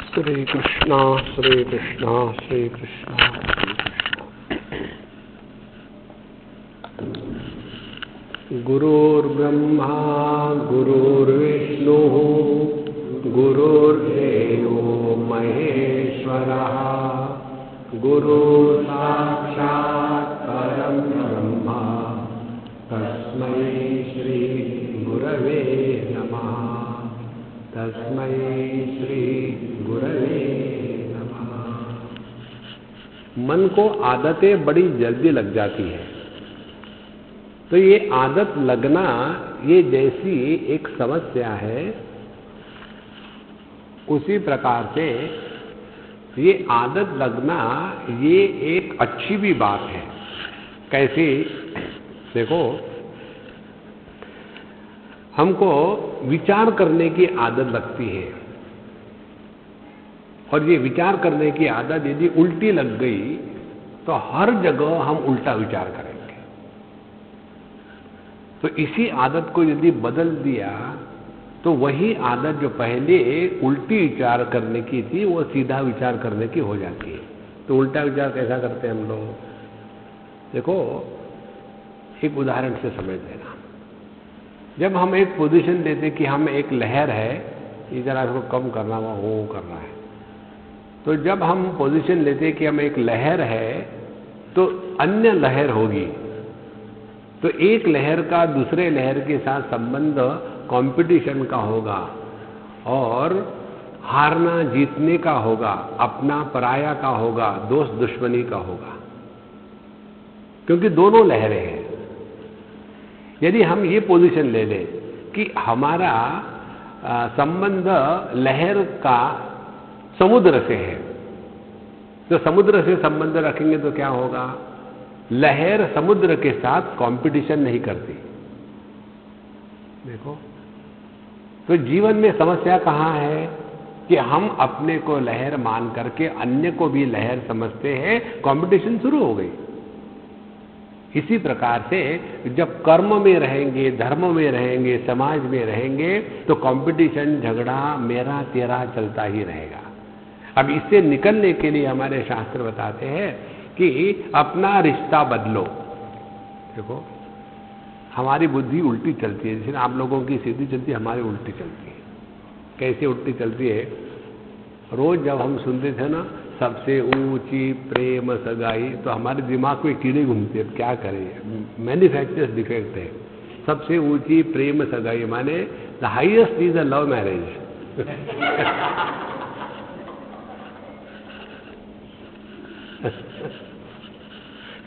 श्री कृष्णा श्री कृष्णा श्री कृष्णा। गुरुर्ब्रह्मा गुरुर्विष्णु गुरुर्देवो महेश्वरः गुरुः साक्षात् परं ब्रह्म तस्मै श्री गुरवे नमः। तस्मै श्री गुरवे नमः। मन को आदतें बड़ी जल्दी लग जाती है, तो ये आदत लगना ये जैसी एक समस्या है, उसी प्रकार से ये आदत लगना ये एक अच्छी भी बात है। कैसी? देखो, हमको विचार करने की आदत लगती है, और ये विचार करने की आदत यदि उल्टी लग गई तो हर जगह हम उल्टा विचार करेंगे। तो इसी आदत को यदि बदल दिया तो वही आदत जो पहले उल्टी विचार करने की थी वो सीधा विचार करने की हो जाती है। तो उल्टा विचार कैसा करते हैं हम लोग? देखो, एक उदाहरण से समझ लेना। जब हम एक पोजीशन लेते कि हम एक लहर है, ये जरा इसको कम करना हुआ वो कर रहा है, तो जब हम पोजीशन लेते कि हम एक लहर है तो अन्य लहर होगी, तो एक लहर का दूसरे लहर के साथ संबंध कंपटीशन का होगा, और हारना जीतने का होगा, अपना पराया का होगा, दोस्त दुश्मनी का होगा, क्योंकि दोनों लहरें हैं। यदि हम ये पोजीशन ले लें कि हमारा संबंध लहर का समुद्र से है, तो समुद्र से संबंध रखेंगे तो क्या होगा? लहर समुद्र के साथ कंपटीशन नहीं करती। देखो, तो जीवन में समस्या कहाँ है कि हम अपने को लहर मान करके अन्य को भी लहर समझते हैं, कंपटीशन शुरू हो गई। इसी प्रकार से जब कर्म में रहेंगे, धर्म में रहेंगे, समाज में रहेंगे, तो कंपटीशन, झगड़ा, मेरा तेरा चलता ही रहेगा। अब इससे निकलने के लिए हमारे शास्त्र बताते हैं कि अपना रिश्ता बदलो। देखो, हमारी बुद्धि उल्टी चलती है, जैसे आप लोगों की सीधी चलती है, हमारी उल्टी चलती है। कैसे उल्टी चलती है? रोज जब हम सुनते थे ना, सबसे ऊंची प्रेम सगाई, तो हमारे दिमाग में कीड़े घूमते हैं। क्या करें? मैन्युफैक्चरर्स डिफेक्ट है। सबसे ऊंची प्रेम सगाई माने the highest is a love marriage.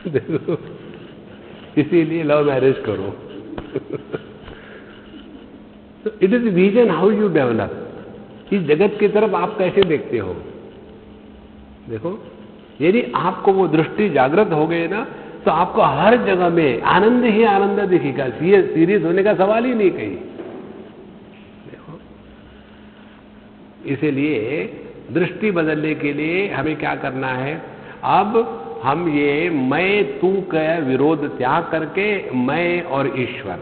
देखो, इसीलिए लव मैरिज करो। तो it is vision how you develop. इस जगत की तरफ आप कैसे देखते हो? देखो, यदि आपको वो दृष्टि जागृत हो गई ना, तो आपको हर जगह में आनंद ही आनंद दिखेगा। सीरियस होने का सवाल ही नहीं कहीं। देखो, इसीलिए दृष्टि बदलने के लिए हमें क्या करना है? अब हम ये मैं तू का विरोध त्याग करके मैं और ईश्वर,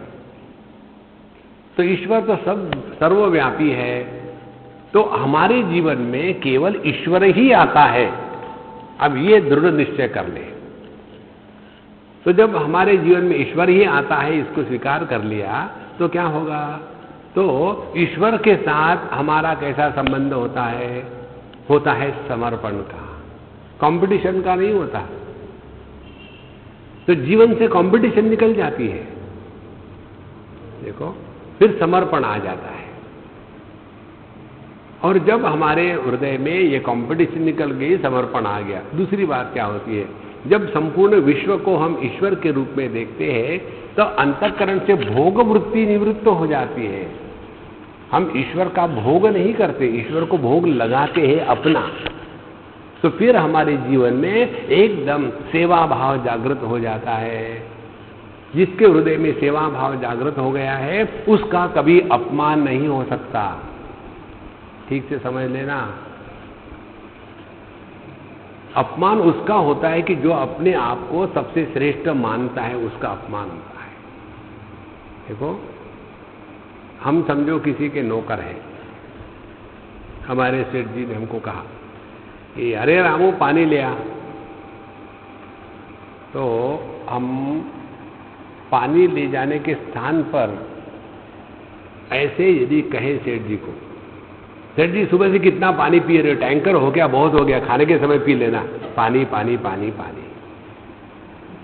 तो ईश्वर तो सब सर्वव्यापी है, तो हमारे जीवन में केवल ईश्वर ही आता है। अब ये दृढ़ निश्चय कर ले। तो जब हमारे जीवन में ईश्वर ही आता है, इसको स्वीकार कर लिया, तो क्या होगा? तो ईश्वर के साथ हमारा कैसा संबंध होता है? होता है समर्पण का, कंपटीशन का नहीं होता। तो जीवन से कंपटीशन निकल जाती है। देखो, फिर समर्पण आ जाता है। और जब हमारे हृदय में ये कंपटीशन निकल गई, समर्पण आ गया, दूसरी बात क्या होती है? जब संपूर्ण विश्व को हम ईश्वर के रूप में देखते हैं, तो अंतःकरण से भोग वृत्ति निवृत्त हो जाती है। हम ईश्वर का भोग नहीं करते, ईश्वर को भोग लगाते हैं अपना। तो फिर हमारे जीवन में एकदम सेवा भाव जागृत हो जाता है। जिसके हृदय में सेवा भाव जागृत हो गया है, उसका कभी अपमान नहीं हो सकता। ठीक से समझ लेना। अपमान उसका होता है कि जो अपने आप को सबसे श्रेष्ठ मानता है, उसका अपमान होता है। देखो, हम समझो किसी के नौकर हैं, हमारे सेठ जी ने हमको कहा कि अरे रामू पानी ले आ। तो हम पानी ले जाने के स्थान पर ऐसे यदि कहें सेठ जी को, सेठ जी सुबह से कितना पानी पी रहे हो, टैंकर हो गया, बहुत हो गया, खाने के समय पी लेना, पानी पानी पानी पानी,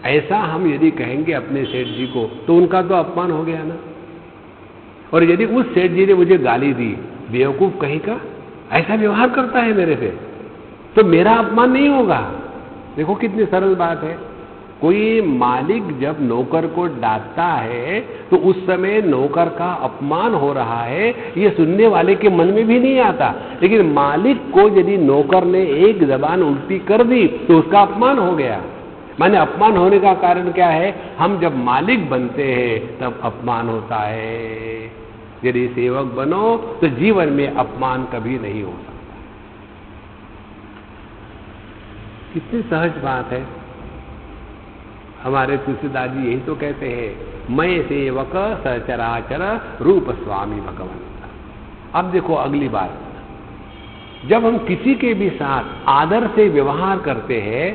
ऐसा हम यदि कहेंगे अपने सेठ जी को तो उनका तो अपमान हो गया ना। और यदि उस सेठ जी ने मुझे गाली दी, बेवकूफ कहीं का, ऐसा व्यवहार करता है मेरे से, तो मेरा अपमान नहीं होगा। देखो कितनी सरल बात है। कोई मालिक जब नौकर को डांटता है तो उस समय नौकर का अपमान हो रहा है, ये सुनने वाले के मन में भी नहीं आता। लेकिन मालिक को यदि नौकर ने एक जबान उल्टी कर दी तो उसका अपमान हो गया। माने अपमान होने का कारण क्या है? हम जब मालिक बनते हैं तब अपमान होता है। यदि सेवक बनो तो जीवन में अपमान कभी नहीं हो सकता। कितनी सहज बात है। हमारे तुलसीदास जी यही तो कहते हैं, मैं सेवक सचराचर रूप स्वामी भगवंत। अब देखो अगली बात, जब हम किसी के भी साथ आदर से व्यवहार करते हैं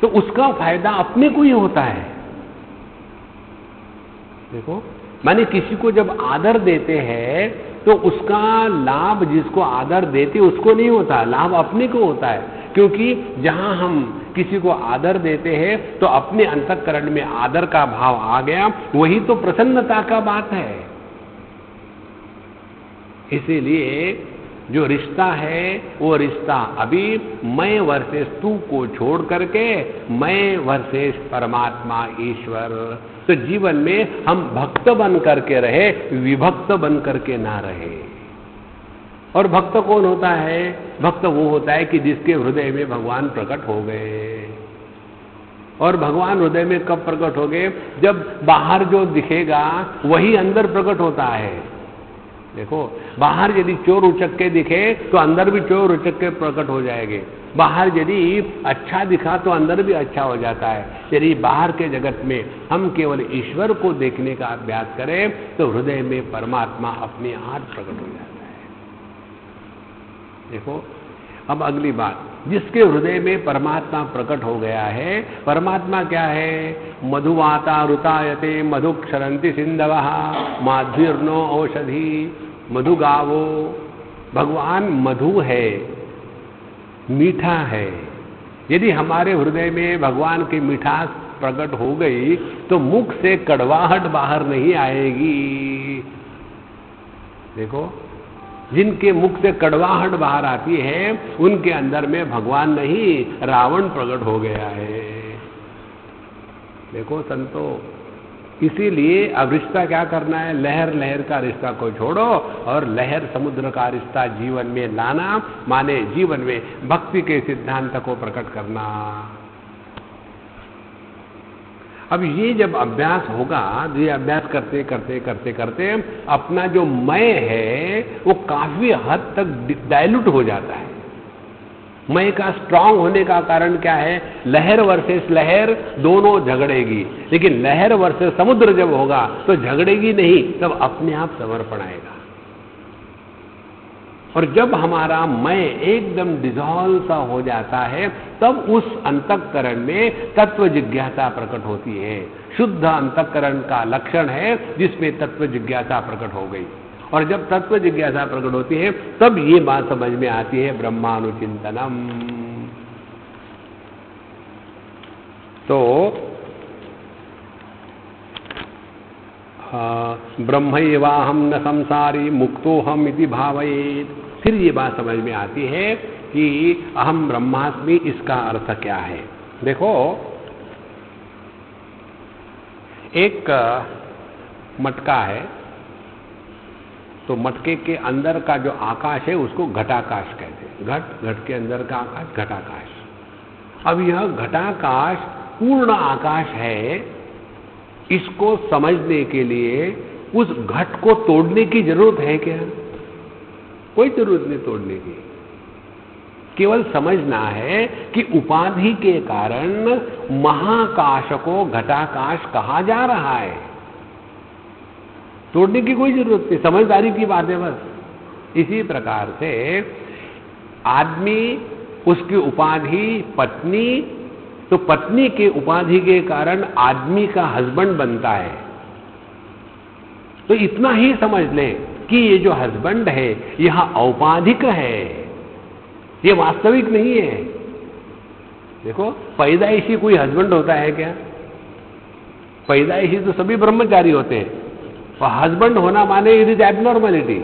तो उसका फायदा अपने को ही होता है। देखो, माने किसी को जब आदर देते हैं तो उसका लाभ जिसको आदर देते उसको नहीं होता, लाभ अपने को होता है। क्योंकि जहां हम किसी को आदर देते हैं तो अपने अंतःकरण में आदर का भाव आ गया, वही तो प्रसन्नता का बात है। इसीलिए जो रिश्ता है वो रिश्ता अभी मैं वर्सेस तू को छोड़ करके मैं वर्सेस परमात्मा ईश्वर। तो जीवन में हम भक्त बन करके रहे, विभक्त बन करके ना रहे। और भक्त कौन होता है? भक्त वो होता है कि जिसके हृदय में भगवान प्रकट हो गए। और भगवान हृदय में कब प्रकट हो गए? जब बाहर जो दिखेगा वही अंदर प्रकट होता है। देखो, बाहर यदि चोर उचक्के दिखे तो अंदर भी चोर उचक्के प्रकट हो जाएंगे। बाहर यदि अच्छा दिखा तो अंदर भी अच्छा हो जाता है। यदि बाहर के जगत में हम केवल ईश्वर को देखने का अभ्यास करें तो हृदय में परमात्मा अपने आप प्रकट हो जाता है। देखो, अब अगली बात, जिसके हृदय में परमात्मा प्रकट हो गया है, परमात्मा क्या है? मधुवाता ऋतायते मधुक्षरंति सिंधवः माध्वीर्नो औषधि मधु गावो। भगवान मधु है, मीठा है। यदि हमारे हृदय में भगवान की मिठास प्रकट हो गई तो मुख से कड़वाहट बाहर नहीं आएगी। देखो, जिनके मुख से कड़वाहट बाहर आती है उनके अंदर में भगवान नहीं रावण प्रकट हो गया है। देखो संतो, इसीलिए अब रिश्ता क्या करना है? लहर लहर का रिश्ता को छोड़ो और लहर समुद्र का रिश्ता जीवन में लाना, माने जीवन में भक्ति के सिद्धांत को प्रकट करना। अब ये जब अभ्यास होगा, ये अभ्यास करते करते करते करते अपना जो मैं है वो काफी हद तक डाइल्यूट हो जाता है। मैं का स्ट्रांग होने का कारण क्या है? लहर वर्सेस लहर दोनों झगड़ेगी, लेकिन लहर वर्सेस समुद्र जब होगा तो झगड़ेगी नहीं, तब अपने आप समर्पण आएगा। और जब हमारा मैं एकदम डिसॉल्व सा हो जाता है तब उस अंतःकरण में तत्व जिज्ञासा प्रकट होती है। शुद्ध अंतःकरण का लक्षण है जिसमें तत्व जिज्ञासा प्रकट हो गई। और जब तत्व जिज्ञासा प्रकट होती है तब ये बात समझ में आती है ब्रह्मानुचिंतनम। तो ब्रह्मैवाहम न संसारी मुक्तोहम इति भावयेत्। फिर ये बात समझ में आती है कि अहम ब्रह्मास्मि, इसका अर्थ क्या है? देखो, एक मटका है तो मटके के अंदर का जो आकाश है उसको घटाकाश कहते हैं। घट के अंदर का आकाश घटाकाश। अब यह घटाकाश पूर्ण आकाश है, इसको समझने के लिए उस घट को तोड़ने की जरूरत है क्या? कोई जरूरत नहीं तोड़ने की। केवल समझना है कि उपाधि के कारण महाकाश को घटाकाश कहा जा रहा है। तोड़ने की कोई जरूरत नहीं, समझदारी की बात है बस। इसी प्रकार से आदमी, उसकी उपाधि पत्नी, तो पत्नी के उपाधि के कारण आदमी का हस्बैंड बनता है। तो इतना ही समझ लें कि ये जो हस्बैंड है यह औपाधिक है, ये वास्तविक नहीं है। देखो, पैदाइशी कोई हस्बैंड होता है क्या? पैदाइशी तो सभी ब्रह्मचारी होते हैं, और हस्बैंड होना माने इट इज एबनॉर्मलिटी।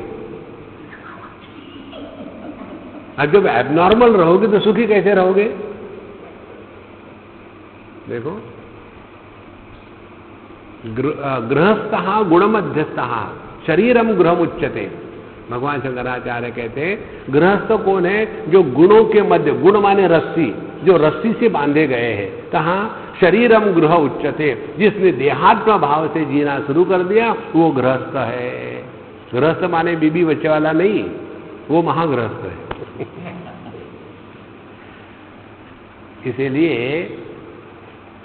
अब जब एबनॉर्मल रहोगे तो सुखी कैसे रहोगे? देखो, गृहस्थः गुणमध्यस्थः शरीरम गृहम उच्यते। भगवान शंकराचार्य कहते हैं गृहस्थ कौन है? जो गुणों के मध्य, गुण माने रस्सी, जो रस्सी से बांधे गए हैं। कहाँ? शरीरम गृह उच्यते, जिसने देहात्म भाव से जीना शुरू कर दिया वो गृहस्थ है। गृहस्थ माने बीबी बच्चे वाला नहीं, वो महागृहस्थ है। इसीलिए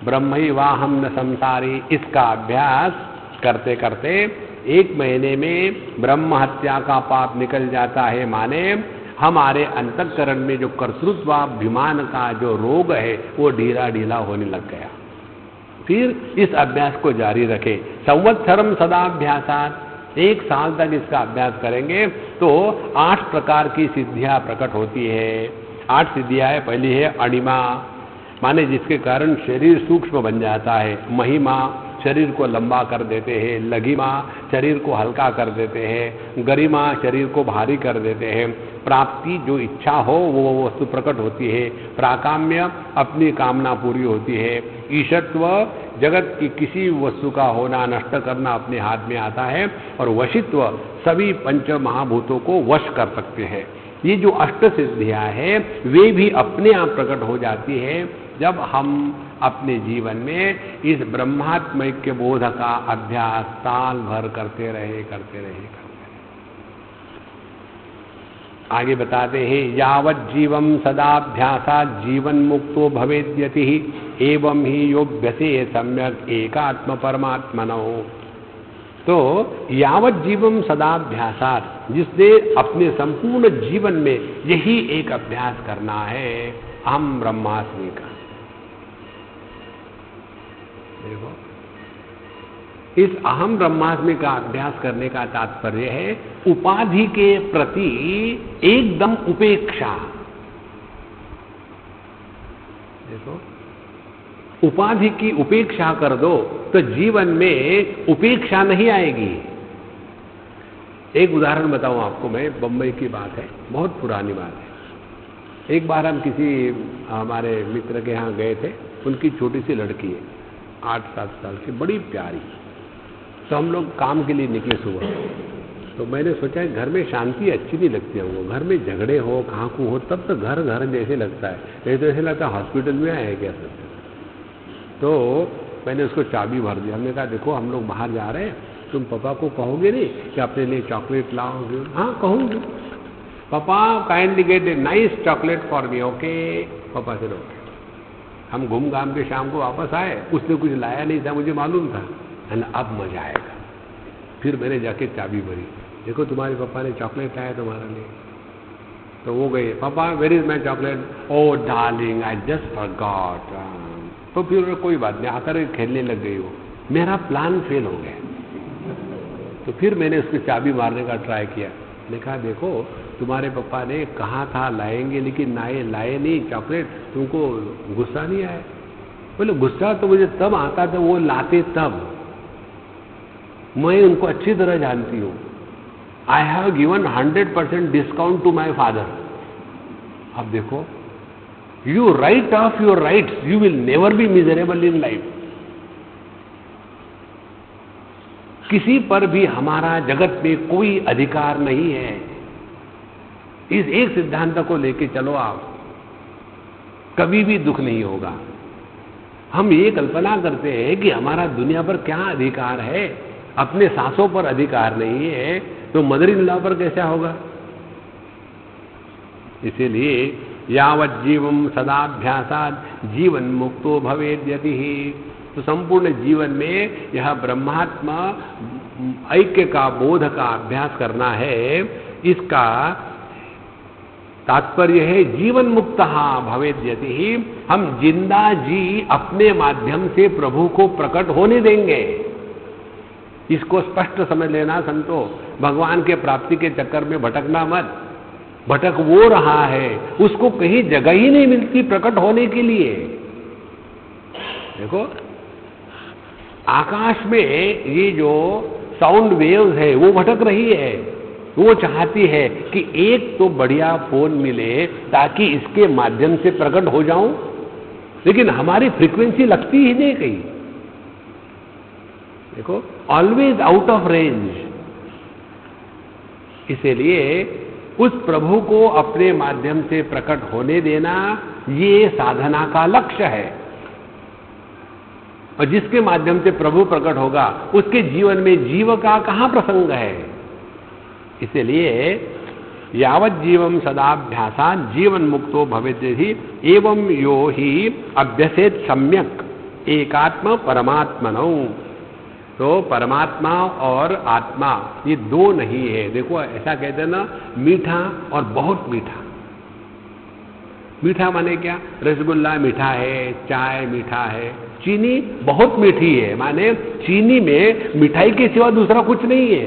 ब्रह्मैवाहं न संसारी, इसका अभ्यास करते करते 1 महीने में ब्रह्म हत्या का पाप निकल जाता है। माने हमारे अंतःकरण में जो कर्तृत्वाभिमान का जो रोग है वो ढीला ढीला होने लग गया। फिर इस अभ्यास को जारी रखें। संवत्सरम सदाभ्यासात्, 1 साल तक इसका अभ्यास करेंगे तो 8 प्रकार की सिद्धियां प्रकट होती है। 8 सिद्धियां है। पहली है अणिमा, माने जिसके कारण शरीर सूक्ष्म बन जाता है। महिमा, शरीर को लंबा कर देते हैं। लघिमा, शरीर को हल्का कर देते हैं। गरिमा, शरीर को भारी कर देते हैं। प्राप्ति, जो इच्छा हो वो वस्तु प्रकट होती है। प्राकाम्य, अपनी कामना पूरी होती है। ईशत्व, जगत की किसी वस्तु का होना नष्ट करना अपने हाथ में आता है। और वशित्व, सभी पंच महाभूतों को वश कर सकते हैं। ये जो 8 सिद्धियां हैं वे भी अपने आप प्रकट हो जाती है जब हम अपने जीवन में इस ब्रह्मात्मैक्य बोध का अभ्यास साल भर करते रहे। आगे बताते हैं, यावत् जीवम सदाभ्यासात् जीवन मुक्तो भवेद्यतिः एवं ही योग्यते सम्यक एकात्म परमात्मनो। तो यावत् जीवम सदाभ्यासात्, जिसने अपने संपूर्ण जीवन में यही एक अभ्यास करना है, अहम ब्रह्मास्मि का। देखो, इस अहम ब्रह्मास्मि का अभ्यास करने का तात्पर्य है उपाधि के प्रति एकदम उपेक्षा। देखो, उपाधि की उपेक्षा कर दो तो जीवन में उपेक्षा नहीं आएगी। एक उदाहरण बताऊं आपको मैं, बम्बई की बात है, बहुत पुरानी बात है। एक बार हम किसी हमारे मित्र के यहाँ गए थे, उनकी छोटी सी लड़की है 8-7 साल की, बड़ी प्यारी। तो हम लोग काम के लिए निकले सुबह। तो मैंने सोचा घर में शांति अच्छी नहीं लगती हमको, घर में झगड़े हो, खाकू हो, तब तो घर घर जैसे लगता है, नहीं तो ऐसे लगता है हॉस्पिटल में आए क्या सब। तो मैंने उसको चाबी भर दी। हमने कहा देखो हम लोग बाहर जा रहे हैं, तुम पापा को कहोगे नहीं कि अपने लिए चॉकलेट लाओगे? हाँ कहूँगी। पापा kindly gate a nice chocolate for me. Okay पापा से ओके। हम घूम घाम के शाम को वापस आए, उसने कुछ लाया नहीं था, मुझे मालूम था, है ना, अब मजा आएगा। फिर मैंने जाके चाबी भरी, देखो तुम्हारे पापा ने चॉकलेट लाया तुम्हारे लिए। तो वो गए, पापा where is my chocolate? Oh darling I just forgot. तो फिर कोई बात नहीं, आकर खेलने लग गई वो। मेरा प्लान फेल हो गया। तो फिर मैंने उसको चाबी मारने का ट्राई किया। मैंने कहा देखो तुम्हारे पापा ने कहा था लाएंगे, लेकिन लाए नहीं चॉकलेट, तुमको गुस्सा नहीं आया? बोले गुस्सा तो मुझे तब आता था वो लाते तब, मैं उनको अच्छी तरह जानती हूँ। I have given 100% discount to my father. अब देखो, you write off your rights, you will never be miserable in life. किसी पर भी हमारा जगत में कोई अधिकार नहीं है। इस एक सिद्धांत को लेके चलो आप, कभी भी दुख नहीं होगा। हम ये कल्पना करते हैं कि हमारा दुनिया पर क्या अधिकार है, अपने सांसों पर अधिकार नहीं है, तो मदर इन लॉ पर कैसा होगा? इसीलिए यावत् जीवम सदाभ्यासात् जीवन मुक्तो भवेद्यतिः। तो संपूर्ण जीवन में यह ब्रह्मात्म ऐक्य का बोध का अभ्यास करना है। इसका तात्पर्य है जीवन मुक्त भवेद यदि, हम जिंदा जी अपने माध्यम से प्रभु को प्रकट होने देंगे। इसको स्पष्ट समझ लेना संतो, भगवान के प्राप्ति के चक्कर में भटकना मत। भटक वो रहा है, उसको कहीं जगह ही नहीं मिलती प्रकट होने के लिए। देखो आकाश में ये जो साउंड वेव्स है वो भटक रही है, वो चाहती है कि एक तो बढ़िया फोन मिले ताकि इसके माध्यम से प्रकट हो जाऊं, लेकिन हमारी फ्रीक्वेंसी लगती ही नहीं कहीं। देखो ऑलवेज आउट ऑफ रेंज। इसीलिए उस प्रभु को अपने माध्यम से प्रकट होने देना ये साधना का लक्ष्य है। और जिसके माध्यम से प्रभु प्रकट होगा उसके जीवन में जीव का कहां प्रसंग है। इसलिए यावत जीवम सदाभ्यासात् जीवन मुक्तो भवेद्यहि एवं यो ही अभ्यसेत सम्यक एकात्म परमात्मनौ। तो परमात्मा और आत्मा ये दो नहीं है। देखो ऐसा कहते हैं ना, मीठा और बहुत मीठा। मीठा माने क्या? रसगुल्ला मीठा है, चाय मीठा है, चीनी बहुत मीठी है, माने चीनी में मिठाई के सिवा दूसरा कुछ नहीं है।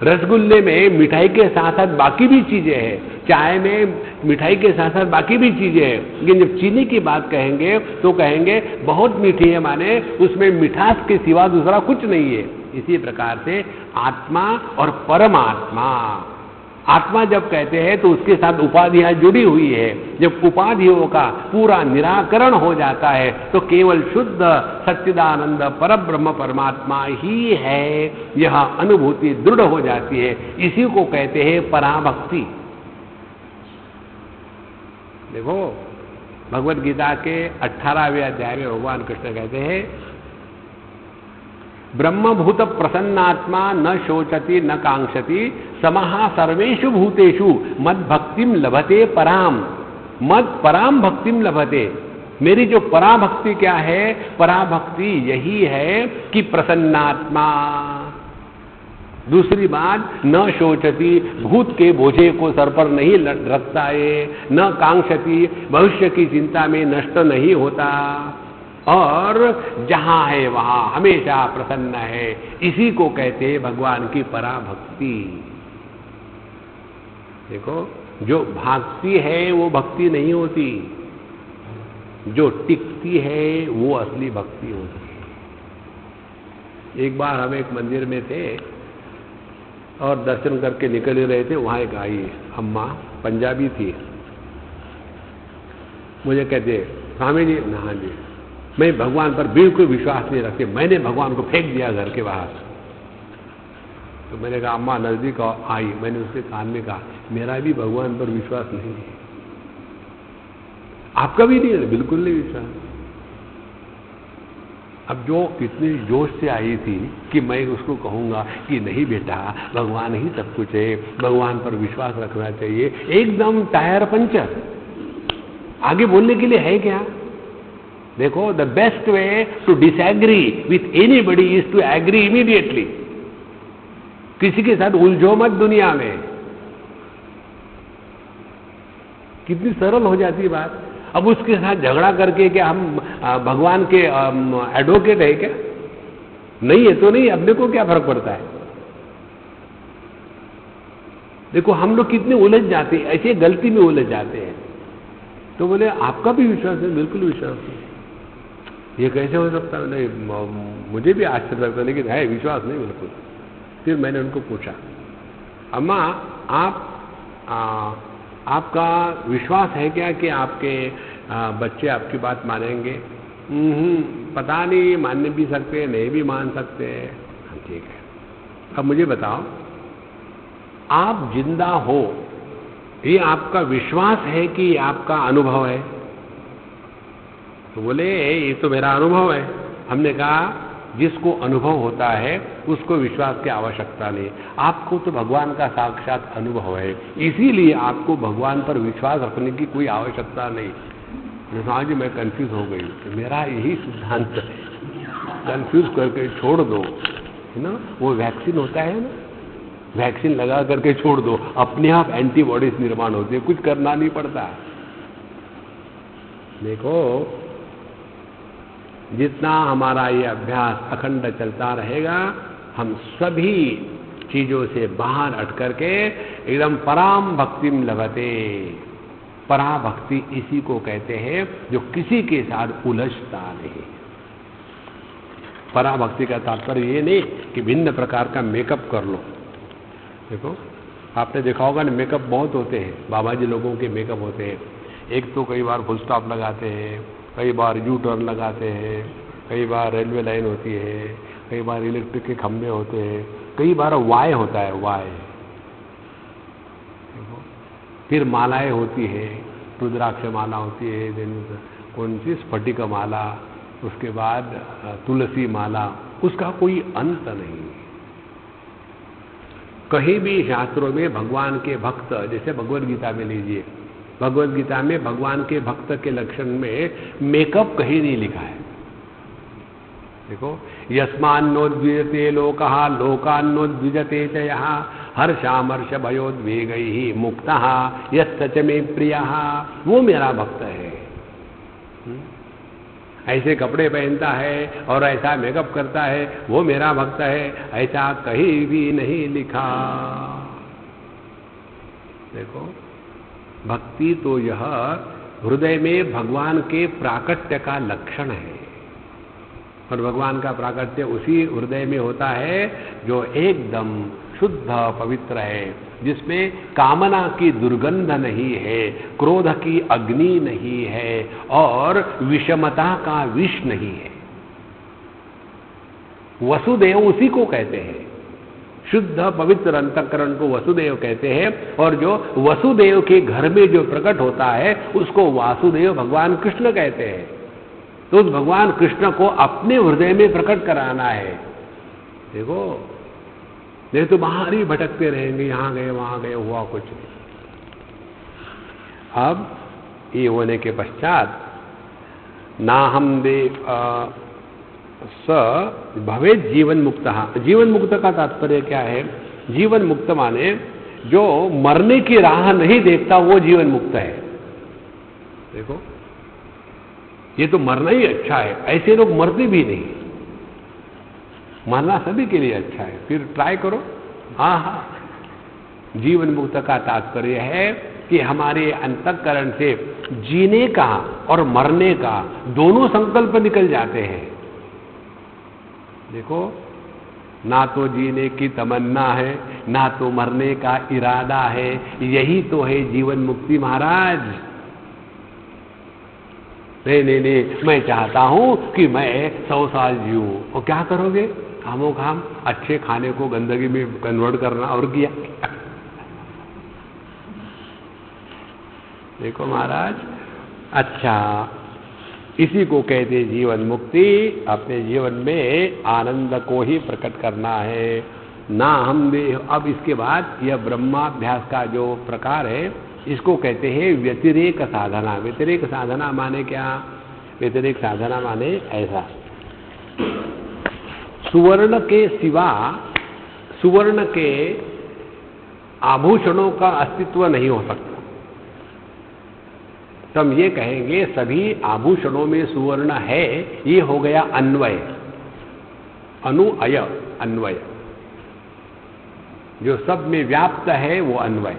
रसगुल्ले में मिठाई के साथ साथ बाकी भी चीजें हैं, चाय में मिठाई के साथ साथ बाकी भी चीजें हैं, लेकिन जब चीनी की बात कहेंगे तो कहेंगे बहुत मीठी है, माने उसमें मिठास के सिवा दूसरा कुछ नहीं है। इसी प्रकार से आत्मा और परमात्मा, आत्मा जब कहते हैं तो उसके साथ उपाधियां जुड़ी हुई है। जब उपाधियों का पूरा निराकरण हो जाता है तो केवल शुद्ध सच्चिदानंद परब्रह्म परमात्मा ही है, यह अनुभूति दृढ़ हो जाती है। इसी को कहते हैं पराभक्ति। देखो भगवद गीता के 18वें अध्याय में भगवान कृष्ण कहते हैं, ब्रह्मभूत प्रसन्नात्मा न शोचति न कांक्षति समः सर्वेषु भूतेषु मद भक्तिम लभते पराम। मद पराम भक्तिम लभते। मेरी जो पराभक्ति क्या है? पराभक्ति यही है कि प्रसन्नात्मा। दूसरी बात, न शोचति, भूत के बोझे को सर पर नहीं रखता है, न कांक्षति, भविष्य की चिंता में नष्ट नहीं होता, और जहां है वहां हमेशा प्रसन्न है। इसी को कहते हैं भगवान की पराभक्ति। देखो जो भागती है वो भक्ति नहीं होती, जो टिकती है वो असली भक्ति होती है। एक बार हम एक मंदिर में थे और दर्शन करके निकल ही रहे थे, वहां एक आई अम्मा, पंजाबी थी। मुझे कहते, स्वामी जी, हाँ जी, मैं भगवान पर बिल्कुल विश्वास नहीं रखती, मैंने भगवान को फेंक दिया घर के बाहर। तो मैंने कहा अम्मा नजदीक आई, मैंने उसके कान में कहा, मेरा भी भगवान पर विश्वास नहीं है। आपका भी नहीं है? बिल्कुल नहीं विश्वास। अब जो इतनी जोश से आई थी कि मैं उसको कहूंगा कि नहीं बेटा, भगवान ही सब कुछ है, भगवान पर विश्वास रखना चाहिए, एकदम टायर पंचर। आगे बोलने के लिए है क्या? देखो the best way to disagree with anybody is to agree immediately. किसी के साथ उलझो मत दुनिया में। कितनी सरल हो जाती है बात। अब उसके साथ झगड़ा करके क्या हम भगवान के एडवोकेट है क्या? नहीं है तो नहीं, अपने को क्या फर्क पड़ता है। देखो हम लोग कितने उलझ जाते हैं, ऐसे गलती में उलझ जाते हैं। तो बोले आपका भी विश्वास है? बिल्कुल विश्वास है। ये कैसे हो सकता है? नहीं, मुझे भी आश्चर्य लगता है, लेकिन है विश्वास नहीं बिल्कुल। फिर मैंने उनको पूछा, अम्मा आपका विश्वास है क्या कि आपके बच्चे आपकी बात मानेंगे? पता नहीं, मानने भी सकते, नहीं भी मान सकते। ठीक है, अब मुझे बताओ, आप जिंदा हो, ये आपका विश्वास है कि आपका अनुभव है? तो बोले ये तो मेरा अनुभव है। हमने कहा जिसको अनुभव होता है उसको विश्वास की आवश्यकता नहीं। आपको तो भगवान का साक्षात अनुभव है, इसीलिए आपको भगवान पर विश्वास रखने की कोई आवश्यकता नहीं। जी मैं कंफ्यूज हो गई। तो मेरा यही सिद्धांत है कंफ्यूज करके छोड़ दो, है ना। वो वैक्सीन होता है ना, वैक्सीन लगा करके छोड़ दो, अपने आप एंटीबॉडीज निर्माण होती है, कुछ करना नहीं पड़ता। देखो, जितना हमारा ये अभ्यास अखंड चलता रहेगा, हम सभी चीजों से बाहर हट करके एकदम पराम भक्तिम लभते। पराभक्ति इसी को कहते हैं जो किसी के साथ उलझता नहीं। पराभक्ति का तात्पर्य ये नहीं कि भिन्न प्रकार का मेकअप कर लो। देखो, आपने देखा होगा ना, मेकअप बहुत होते हैं, बाबा जी लोगों के मेकअप होते हैं। एक तो कई बार फुल स्टॉप लगाते हैं, कई बार यू टर्न लगाते हैं, कई बार रेलवे लाइन होती है, कई बार इलेक्ट्रिक के खंभे होते हैं, कई बार वाय होता है, वाय। फिर मालाएं होती है, रुद्राक्ष माला होती है, देन कौन सी स्फटिक माला, उसके बाद तुलसी माला, उसका कोई अंत नहीं। कहीं भी शास्त्रों में भगवान के भक्त, जैसे भगवद गीता में लीजिए, भगवद गीता में भगवान के भक्त के लक्षण में मेकअप कहीं नहीं लिखा है। देखो, यस्मान्नोद्विजते लोकः लोकान्नोद्विजते च यः हर्षामर्ष भयोद्वेगैः मुक्तः यस्य च मे प्रियः, वो मेरा भक्त है। ऐसे कपड़े पहनता है और ऐसा मेकअप करता है, वो मेरा भक्त है, ऐसा कहीं भी नहीं लिखा। देखो, भक्ति तो यह हृदय में भगवान के प्राकट्य का लक्षण है, और भगवान का प्राकट्य उसी हृदय में होता है जो एकदम शुद्ध पवित्र है, जिसमें कामना की दुर्गंध नहीं है, क्रोध की अग्नि नहीं है, और विषमता का विष नहीं है। वसुदेव उसी को कहते हैं, शुद्ध पवित्र अंतःकरण को वसुदेव कहते हैं, और जो वसुदेव के घर में जो प्रकट होता है उसको वासुदेव भगवान कृष्ण कहते हैं। तो उस भगवान कृष्ण को अपने हृदय में प्रकट कराना है। देखो, नहीं तो बाहर ही भटकते रहेंगे, यहां गए वहां गए, हुआ कुछ नहीं। अब ये होने के पश्चात ना हम दे स भवेद जीवन मुक्त। जीवन मुक्त का तात्पर्य क्या है? जीवन मुक्त माने जो मरने की राह नहीं देखता वो जीवन मुक्त है। देखो, ये तो मरना ही अच्छा है, ऐसे लोग मरते भी नहीं। मरना सभी के लिए अच्छा है, फिर ट्राई करो। हाँ, जीवन मुक्त का तात्पर्य है कि हमारे अंतःकरण से जीने का और मरने का दोनों संकल्प निकल जाते हैं। देखो, ना तो जीने की तमन्ना है, ना तो मरने का इरादा है, यही तो है जीवन मुक्ति महाराज। नहीं, मैं चाहता हूं कि मैं 100 साल जीऊं। और क्या करोगे? खामो खाम अच्छे खाने को गंदगी में कन्वर्ट करना, और किया। देखो महाराज, अच्छा, इसी को कहते जीवन मुक्ति। अपने जीवन में आनंद को ही प्रकट करना है। ना हम देह। अब इसके बाद यह ब्रह्माभ्यास का जो प्रकार है, इसको कहते हैं व्यतिरेक साधना। व्यतिरेक साधना माने क्या? व्यतिरेक साधना माने ऐसा, सुवर्ण के सिवा सुवर्ण के आभूषणों का अस्तित्व नहीं हो सकता। तो हम ये कहेंगे सभी आभूषणों में सुवर्ण है, ये हो गया अन्वय, अनुअय, अन्वय। जो सब में व्याप्त है वो अन्वय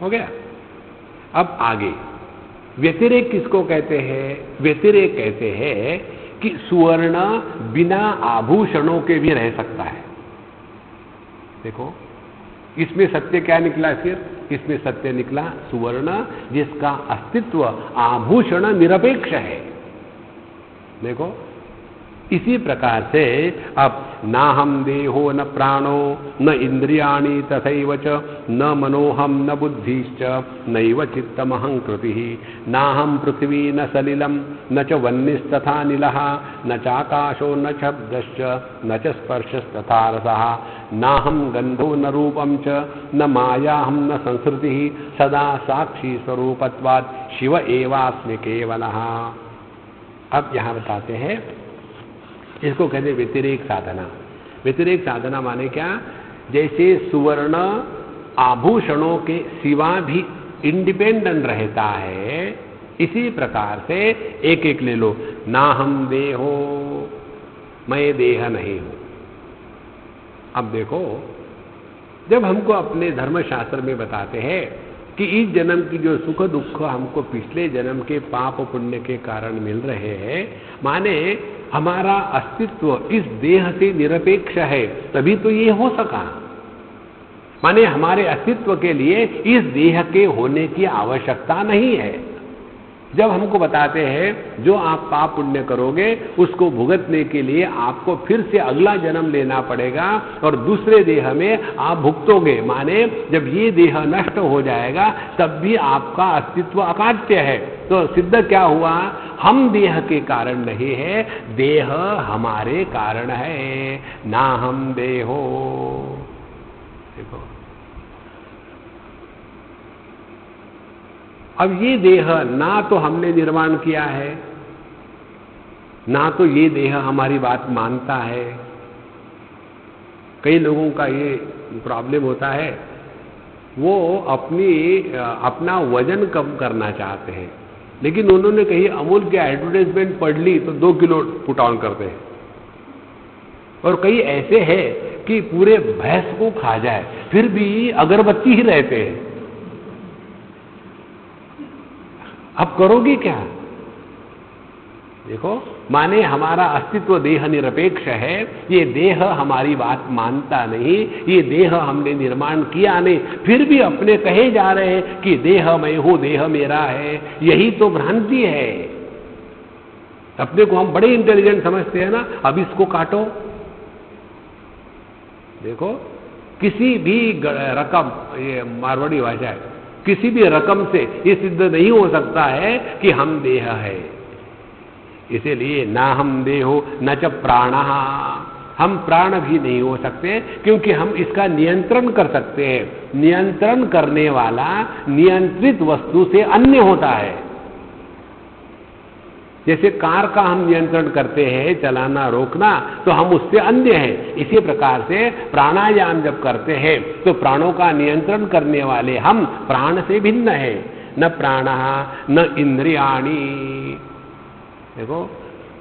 हो गया। अब आगे व्यतिरेक किसको कहते हैं? व्यतिरेक कहते हैं कि सुवर्ण बिना आभूषणों के भी रह सकता है। देखो, इसमें सत्य क्या निकला? फिर इसमें सत्य निकला सुवर्ण जिसका अस्तित्व आभूषण निरपेक्ष है। देखो, इसी प्रकार से अब ना हम देहो न प्राणो न इंद्रियाणि तथैव च न मनोहम न बुद्धिश्च नैव चित्तमहंकृतिः ना हम पृथ्वी न सलिलम न च वह्निस्तथा नीलः न चाकाशो न शब्दश्च न च स्पर्शस्तथा रसः ना हम गंधो न रूपम च न मायाहम न संस्कृतिः सदा साक्षी स्वरूपत्वात् शिव एवास्मि केवलः। अब यहाँ बताते हैं इसको कहते व्यतिरेक साधना। व्यतिरेक साधना माने क्या? जैसे सुवर्ण आभूषणों के सिवा भी इंडिपेंडेंट रहता है, इसी प्रकार से एक एक ले लो। ना हम देहो, मैं देह नहीं हूं। अब देखो, जब हमको अपने धर्मशास्त्र में बताते हैं कि इस जन्म की जो सुख दुख हमको पिछले जन्म के पाप पुण्य के कारण मिल रहे हैं, माने हमारा अस्तित्व इस देह से निरपेक्ष है, तभी तो ये हो सका। माने हमारे अस्तित्व के लिए इस देह के होने की आवश्यकता नहीं है। जब हमको बताते हैं जो आप पाप पुण्य करोगे उसको भुगतने के लिए आपको फिर से अगला जन्म लेना पड़ेगा और दूसरे देह में आप भुगतोगे, माने जब ये देह नष्ट हो जाएगा तब भी आपका अस्तित्व अकाट्य है। तो सिद्ध क्या हुआ? हम देह के कारण नहीं है, देह हमारे कारण है। ना हम देहो। देखो, अब ये देह ना तो हमने निर्माण किया है, ना तो ये देह हमारी बात मानता है। कई लोगों का ये प्रॉब्लम होता है, वो अपना वजन कम करना चाहते हैं, लेकिन उन्होंने कहीं अमूल की एडवर्टाइजमेंट पढ़ ली तो 2 किलो पुट ऑन करते हैं। और कई ऐसे हैं कि पूरे भैंस को खा जाए फिर भी अगरबत्ती ही रहते हैं। अब करोगे क्या? देखो, माने हमारा अस्तित्व देह निरपेक्ष है, ये देह हमारी बात मानता नहीं, ये देह हमने निर्माण किया नहीं, फिर भी अपने कहे जा रहे हैं कि देह मैं हूं, देह मेरा है। यही तो भ्रांति है। अपने को हम बड़े इंटेलिजेंट समझते हैं ना, अब इसको काटो। देखो, किसी भी रकम, ये मारवाड़ी भाषा है, किसी भी रकम से ये सिद्ध नहीं हो सकता है कि हम देह है। इसीलिए ना हम देहो न च प्राणः, हम प्राण भी नहीं हो सकते, क्योंकि हम इसका नियंत्रण कर सकते हैं। नियंत्रण करने वाला नियंत्रित वस्तु से अन्य होता है। जैसे कार का हम नियंत्रण करते हैं, चलाना रोकना, तो हम उससे अन्य हैं। इसी प्रकार से प्राणायाम जब करते हैं तो प्राणों का नियंत्रण करने वाले हम प्राण से भिन्न है। न प्राणः न इंद्रियाणि। देखो,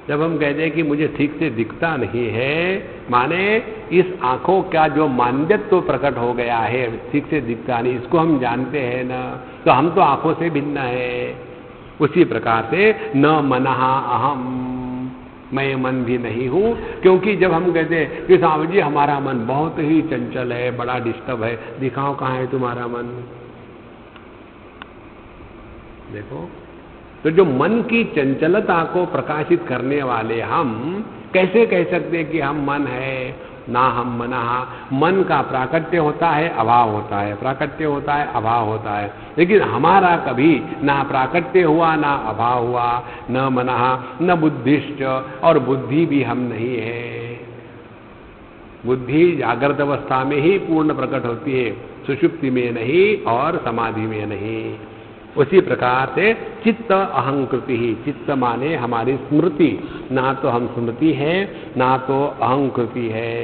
जब हम कहते हैं कि मुझे ठीक से दिखता नहीं है, माने इस आंखों का जो मान्यत्व प्रकट हो गया है, ठीक से दिखता नहीं, इसको हम जानते हैं ना, तो हम तो आंखों से भिन्न है। उसी प्रकार से न मनः अहम, मैं मन भी नहीं हूं। क्योंकि जब हम कहते हैं कि स्वामी जी हमारा मन बहुत ही चंचल है, बड़ा डिस्टर्ब है, दिखाओ कहाँ है तुम्हारा मन। देखो, तो जो मन की चंचलता को प्रकाशित करने वाले हम कैसे कह सकते हैं कि हम मन है? ना हम मनः। मन का प्राकट्य होता है, अभाव होता है, प्राकट्य होता है, अभाव होता है, लेकिन हमारा कभी ना प्राकट्य हुआ ना अभाव हुआ। न मनः न बुद्धिश्च, और बुद्धि भी हम नहीं है। बुद्धि जागृत अवस्था में ही पूर्ण प्रकट होती है, सुषुप्ति में नहीं और समाधि में नहीं। उसी प्रकार से चित्त अहंकृति ही, चित्त माने हमारी स्मृति, ना तो हम स्मृति है ना तो अहंकृति है।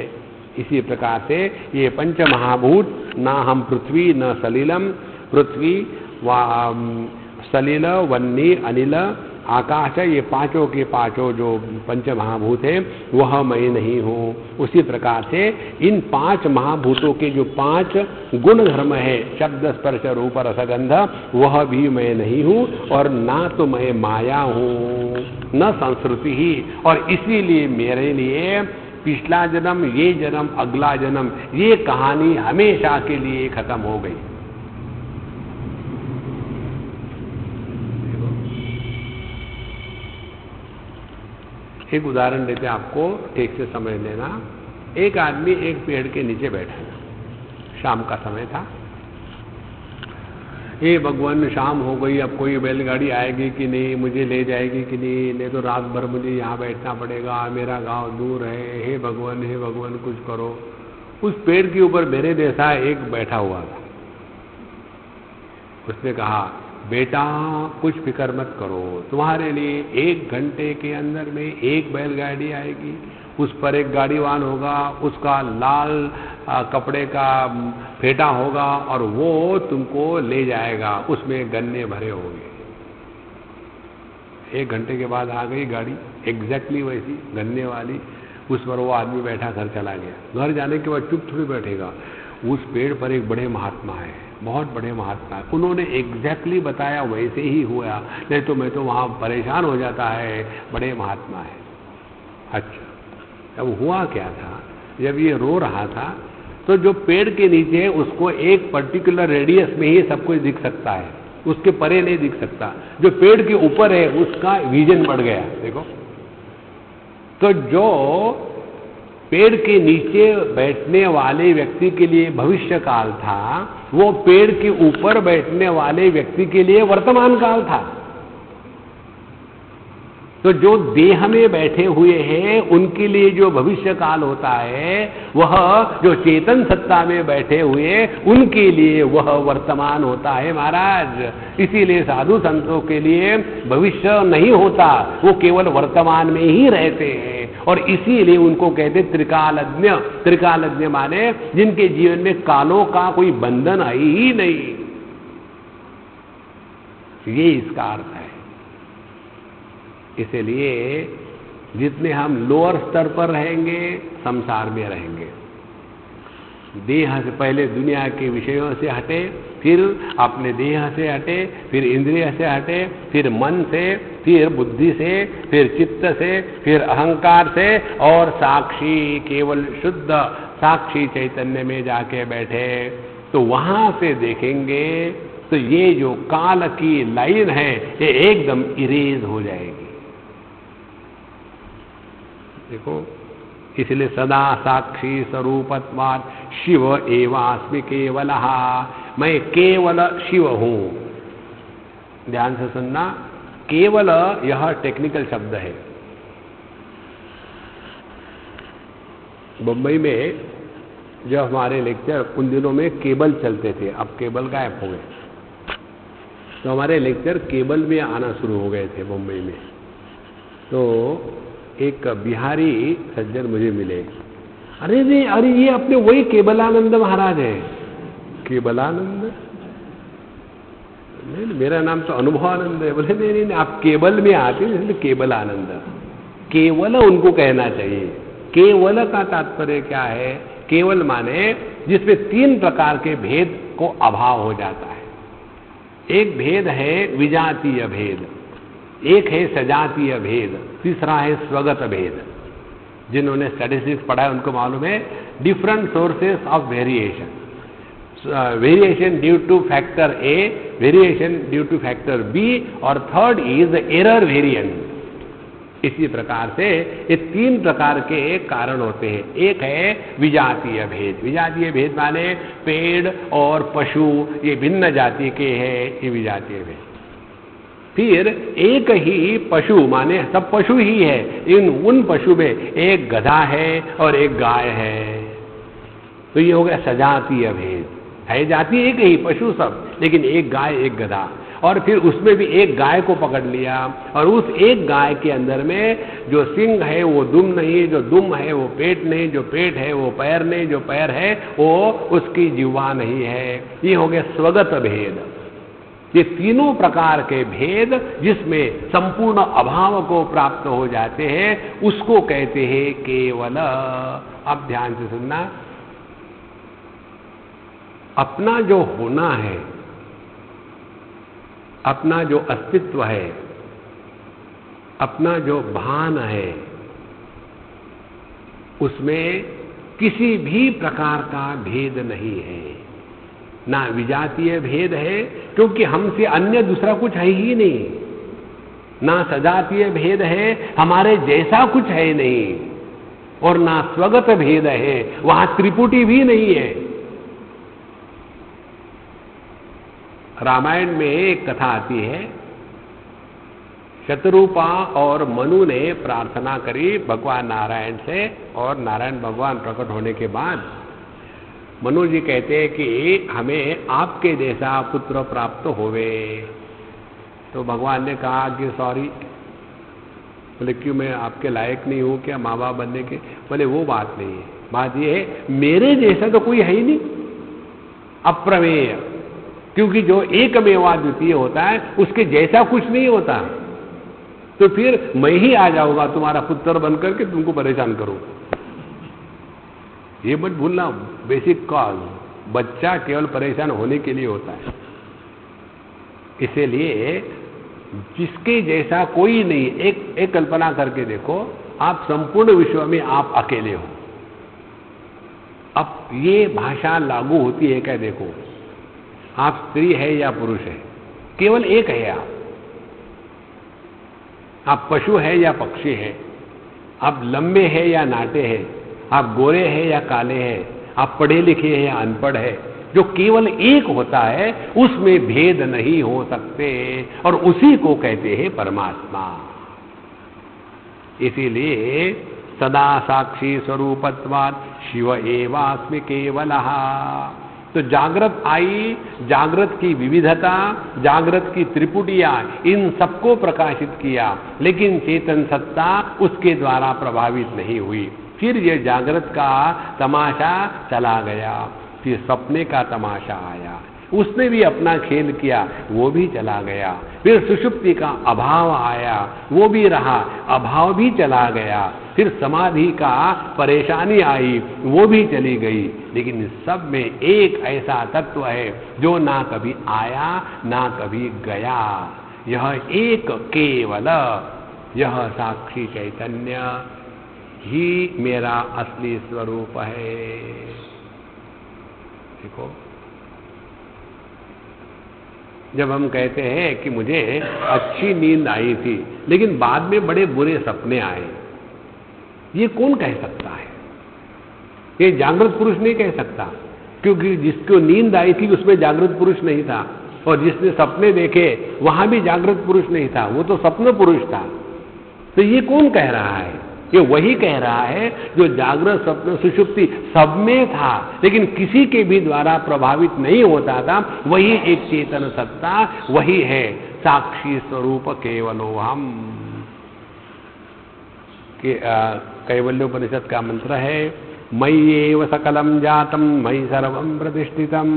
इसी प्रकार से ये पंच महाभूत, ना हम पृथ्वी न सलिलम, पृथ्वी सलिल वन्नी अनिल आकाश, ये पांचों के पांचों जो पंच महाभूत है वह मैं नहीं हूँ। उसी प्रकार से इन 5 महाभूतों के जो 5 गुण धर्म है, शब्द स्पर्श रूप रसगंध, वह भी मैं नहीं हूँ। और ना तो मैं माया हूँ न संस्कृति ही। और इसीलिए मेरे लिए पिछला जन्म, ये जन्म, अगला जन्म, ये कहानी हमेशा के लिए खत्म हो गई। एक उदाहरण देते आपको, ठीक से समझ लेना। एक आदमी एक पेड़ के नीचे बैठा था, शाम का समय था। हे भगवान, शाम हो गई, अब कोई बैलगाड़ी आएगी कि नहीं, मुझे ले जाएगी कि नहीं तो रात भर मुझे यहाँ बैठना पड़ेगा, मेरा गांव दूर है। हे भगवान कुछ करो। उस पेड़ के ऊपर मेरे जैसा एक बैठा हुआ था। उसने कहा, बेटा कुछ फिक्र मत करो, तुम्हारे लिए 1 घंटे के अंदर में एक बैलगाड़ी आएगी, उस पर एक गाड़ीवान होगा, उसका लाल कपड़े का फेटा होगा और वो तुमको ले जाएगा, उसमें गन्ने भरे होंगे। 1 घंटे के बाद आ गई गाड़ी एग्जैक्टली वैसी गन्ने वाली, उस पर वो आदमी बैठा घर चला गया। घर जाने के बाद चुप थोड़ी बैठेगा, उस पेड़ पर एक बड़े महात्मा है, बहुत बड़े महात्मा है, उन्होंने एग्जैक्टली बताया वैसे ही हुआ, नहीं तो मैं तो वहाँ परेशान हो जाता है, बड़े महात्मा है। अच्छा, अब हुआ क्या था, जब ये रो रहा था तो जो पेड़ के नीचे है उसको एक पर्टिकुलर रेडियस में ही सब कुछ दिख सकता है, उसके परे नहीं दिख सकता। जो पेड़ के ऊपर है उसका विजन बढ़ गया, देखो। तो जो पेड़ के नीचे बैठने वाले व्यक्ति के लिए भविष्य काल था, वो पेड़ के ऊपर बैठने वाले व्यक्ति के लिए वर्तमान काल था। तो जो देह में बैठे हुए हैं उनके लिए जो भविष्य काल होता है, वह जो चेतन सत्ता में बैठे हुए उनके लिए वह वर्तमान होता है महाराज। इसीलिए साधु संतों के लिए भविष्य नहीं होता, वो केवल वर्तमान में ही रहते हैं, और इसीलिए उनको कहते त्रिकालज्ञ। त्रिकालज्ञ माने जिनके जीवन में कालों का कोई बंधन है ही नहीं, ये इसका अर्थ है। इसलिए जितने हम लोअर स्तर पर रहेंगे संसार में रहेंगे, देह से पहले दुनिया के विषयों से हटे, फिर अपने देह से हटे, फिर इंद्रिय से हटे, फिर मन से, फिर बुद्धि से, फिर चित्त से, फिर अहंकार से, और साक्षी केवल शुद्ध साक्षी चैतन्य में जाके बैठे, तो वहां से देखेंगे तो ये जो काल की लाइन है ये एकदम इरेज हो जाएगी। देखो, इसलिए सदा साक्षी स्वरूपत्वात् शिव एवास्मि केवलः, मैं केवल शिव हूं। ध्यान से सुनना, केवल यह टेक्निकल शब्द है। बंबई में जब हमारे लेक्चर, उन दिनों में केबल चलते थे, अब केबल गायब हो गए, तो हमारे लेक्चर केबल में आना शुरू हो गए थे बंबई में। तो एक बिहारी सज्जन मुझे मिले, अरे ये अपने वही केवलानंद महाराज है। केवलानंद? नहीं, मेरा नाम तो अनुभवानंद है। बोले नहीं, आप केवल में आते हैं इसलिए केवलानंद। केवल उनको कहना चाहिए। केवल का तात्पर्य क्या है? केवल माने जिसमें 3 प्रकार के भेद को अभाव हो जाता है। एक भेद है विजातीय भेद, एक है सजातीय भेद, तीसरा है स्वगत भेद। जिन्होंने स्टैटिस्टिक्स पढ़ा है उनको मालूम है different sources of variation, variation due to factor A, variation due to factor B, और थर्ड इज एरर वेरिएंस। इसी प्रकार से ये 3 प्रकार के कारण होते हैं। एक है विजातीय भेद। विजातीय भेद माने पेड़ और पशु ये भिन्न जाति के हैं, ये विजातीय भेद। फिर एक ही पशु माने सब पशु ही है, उन पशु में एक गधा है और एक गाय है, तो ये हो गया सजातीय भेद। है जाति एक ही, पशु सब, लेकिन एक गाय एक गधा। और फिर उसमें भी एक गाय को पकड़ लिया, और उस एक गाय के अंदर में जो सिंग है वो दुम नहीं, जो दुम है वो पेट नहीं, जो पेट है वो पैर नहीं, जो पैर है वो उसकी जिह्वा नहीं है। ये हो गया स्वगत भेद। ये तीनों प्रकार के भेद जिसमें संपूर्ण अभाव को प्राप्त हो जाते हैं उसको कहते हैं केवल। अब ध्यान से सुनना, अपना जो होना है, अपना जो अस्तित्व है, अपना जो भान है, उसमें किसी भी प्रकार का भेद नहीं है। ना विजातीय भेद है क्योंकि हमसे अन्य दूसरा कुछ है ही नहीं, ना सजातीय भेद है, हमारे जैसा कुछ है नहीं, और ना स्वगत भेद है, वहां त्रिपुटी भी नहीं है। रामायण में एक कथा आती है, शतरूपा और मनु ने प्रार्थना करी भगवान नारायण से, और नारायण भगवान प्रकट होने के बाद मनु जी कहते हैं कि हमें आपके जैसा पुत्र प्राप्त होवे। तो भगवान ने कहा कि सॉरी। बोले क्यों, मैं आपके लायक नहीं हूं क्या माँ बाप बनने के? बोले वो बात नहीं है, बात ये है मेरे जैसा तो कोई है ही नहीं, अप्रमेय, क्योंकि जो एकमेवाद्वितीय होता है उसके जैसा कुछ नहीं होता। तो फिर मैं ही आ जाऊंगा तुम्हारा पुत्र बनकर के तुमको परेशान करूं। ये मत भूलना, बेसिक कॉज बच्चा केवल परेशान होने के लिए होता है। इसीलिए जिसके जैसा कोई नहीं, एक कल्पना करके देखो, आप संपूर्ण विश्व में आप अकेले हो। अब ये भाषा लागू होती है क्या? देखो, आप स्त्री है या पुरुष है, केवल एक है आप पशु है या पक्षी है, आप लंबे हैं या नाटे हैं, आप गोरे हैं या काले हैं, आप पढ़े लिखे हैं या अनपढ़ है, जो केवल एक होता है उसमें भेद नहीं हो सकते, और उसी को कहते हैं परमात्मा। इसीलिए सदा साक्षी स्वरूपत्वात् शिव एवास्मि केवलः। तो जागृत आई, जागृत की विविधता, जागृत की त्रिपुटियां, इन सबको प्रकाशित किया, लेकिन चेतन सत्ता उसके द्वारा प्रभावित नहीं हुई। फिर ये जागृत का तमाशा चला गया, फिर सपने का तमाशा आया, उसने भी अपना खेल किया, वो भी चला गया। फिर सुषुप्ति का अभाव आया, वो भी रहा, अभाव भी चला गया। फिर समाधि का परेशानी आई, वो भी चली गई। लेकिन इस सब में एक ऐसा तत्व है जो ना कभी आया ना कभी गया, यह एक केवल, यह साक्षी चैतन्य ही मेरा असली स्वरूप है। देखो, जब हम कहते हैं कि मुझे अच्छी नींद आई थी लेकिन बाद में बड़े बुरे सपने आए, ये कौन कह सकता है? ये जागृत पुरुष नहीं कह सकता, क्योंकि जिसको नींद आई थी उसमें जागृत पुरुष नहीं था, और जिसने सपने देखे वहां भी जागृत पुरुष नहीं था, वो तो स्वप्न पुरुष था। तो ये कौन कह रहा है? ये वही कह रहा है जो जागृत स्वप्न सुषुप्ति सब में था, लेकिन किसी के भी द्वारा प्रभावित नहीं होता था। वही एक चेतन सत्ता, वही है साक्षी स्वरूप केवलो हम। कैवल्योपनिषद का मंत्र है, मयि एव सकलम जातम मयि सर्वम प्रतिष्ठितम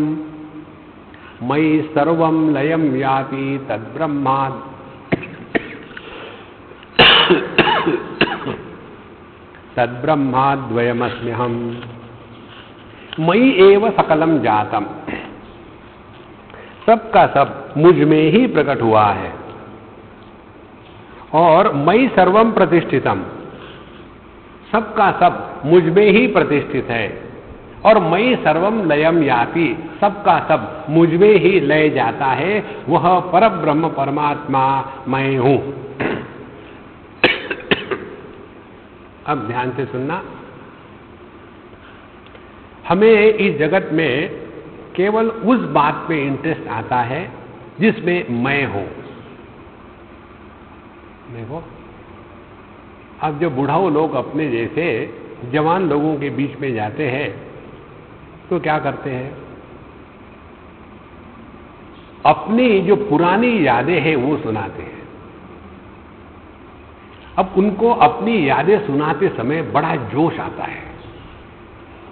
मयि सर्वम लयम याति तद्ब्रह्मा तद्ब्रह्माद्वयमस्म्यहम्। मयि एव सकलम जातम, सबका सब मुझ में ही प्रकट हुआ है, और मयि सर्वम प्रतिष्ठितम, सबका सब मुझ में ही प्रतिष्ठित है, और मयि सर्वम लयम याति, सबका सब मुझ में ही लय जाता है। वह परब्रह्म परमात्मा मैं हूं। अब ध्यान से सुनना, हमें इस जगत में केवल उस बात पे इंटरेस्ट आता है जिसमें मैं हूं। देखो, अब जो बुढ़ाऊ लोग अपने जैसे जवान लोगों के बीच में जाते हैं तो क्या करते हैं? अपनी जो पुरानी यादें हैं वो सुनाते हैं। अब उनको अपनी यादें सुनाते समय बड़ा जोश आता है,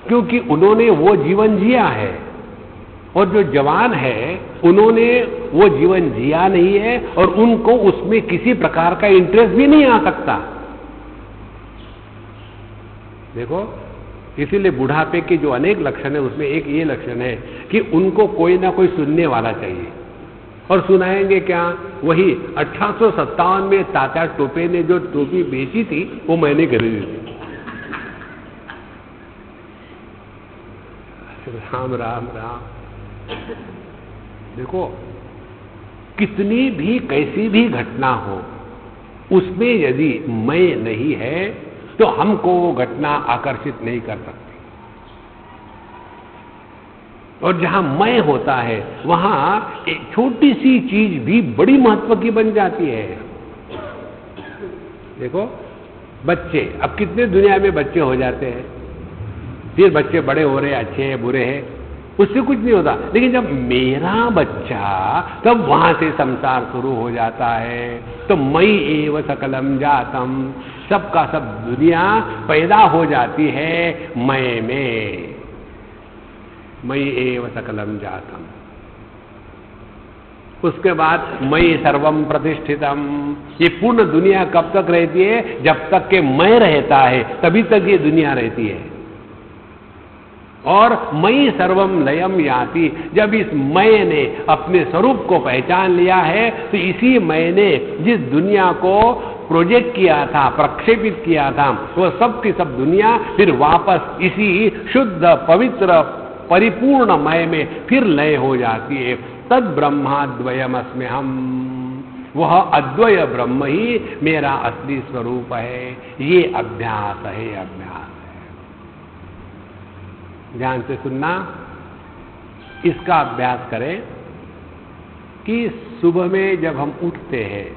क्योंकि उन्होंने वो जीवन जिया है, और जो जवान है उन्होंने वो जीवन जिया नहीं है, और उनको उसमें किसी प्रकार का इंटरेस्ट भी नहीं आ सकता। देखो, इसीलिए बुढ़ापे के जो अनेक लक्षण है उसमें एक ये लक्षण है कि उनको कोई ना कोई सुनने वाला चाहिए। और सुनाएंगे क्या? वही 1857 में तात्या टोपे ने जो टोपी बेची थी वो मैंने खरीदी थी। राम राम राम। देखो, कितनी भी कैसी भी घटना हो, उसमें यदि मैं नहीं है तो हमको वो घटना आकर्षित नहीं कर सकती, और जहां मैं होता है वहां एक छोटी सी चीज भी बड़ी महत्व की बन जाती है। देखो, बच्चे, अब कितने दुनिया में बच्चे हो जाते हैं, फिर बच्चे बड़े हो रहे, अच्छे हैं बुरे हैं, उससे कुछ नहीं होता। लेकिन जब मेरा बच्चा, तब वहां से संसार शुरू हो जाता है। तो मयि एव सकलम जातम, सबका सब दुनिया पैदा हो जाती है मैं में। मयि एव सकलम जातम। उसके बाद मयि सर्वम प्रतिष्ठितम। ये पूर्ण दुनिया कब तक रहती है? जब तक के मैं रहता है, तभी तक ये दुनिया रहती है। और मयि सर्वम लयम याति, जब इस मैं ने अपने स्वरूप को पहचान लिया है, तो इसी मैं ने जिस दुनिया को प्रोजेक्ट किया था, प्रक्षेपित किया था, वो सब की सब दुनिया फिर वापस इसी शुद्ध पवित्र परिपूर्ण मय में फिर लय हो जाती है। तद ब्रह्माद्वयमस्म्यहम्, वह अद्वय ब्रह्म ही मेरा असली स्वरूप है। ये अभ्यास है, अभ्यास है। ध्यान से सुनना, इसका अभ्यास करें कि सुबह में जब हम उठते हैं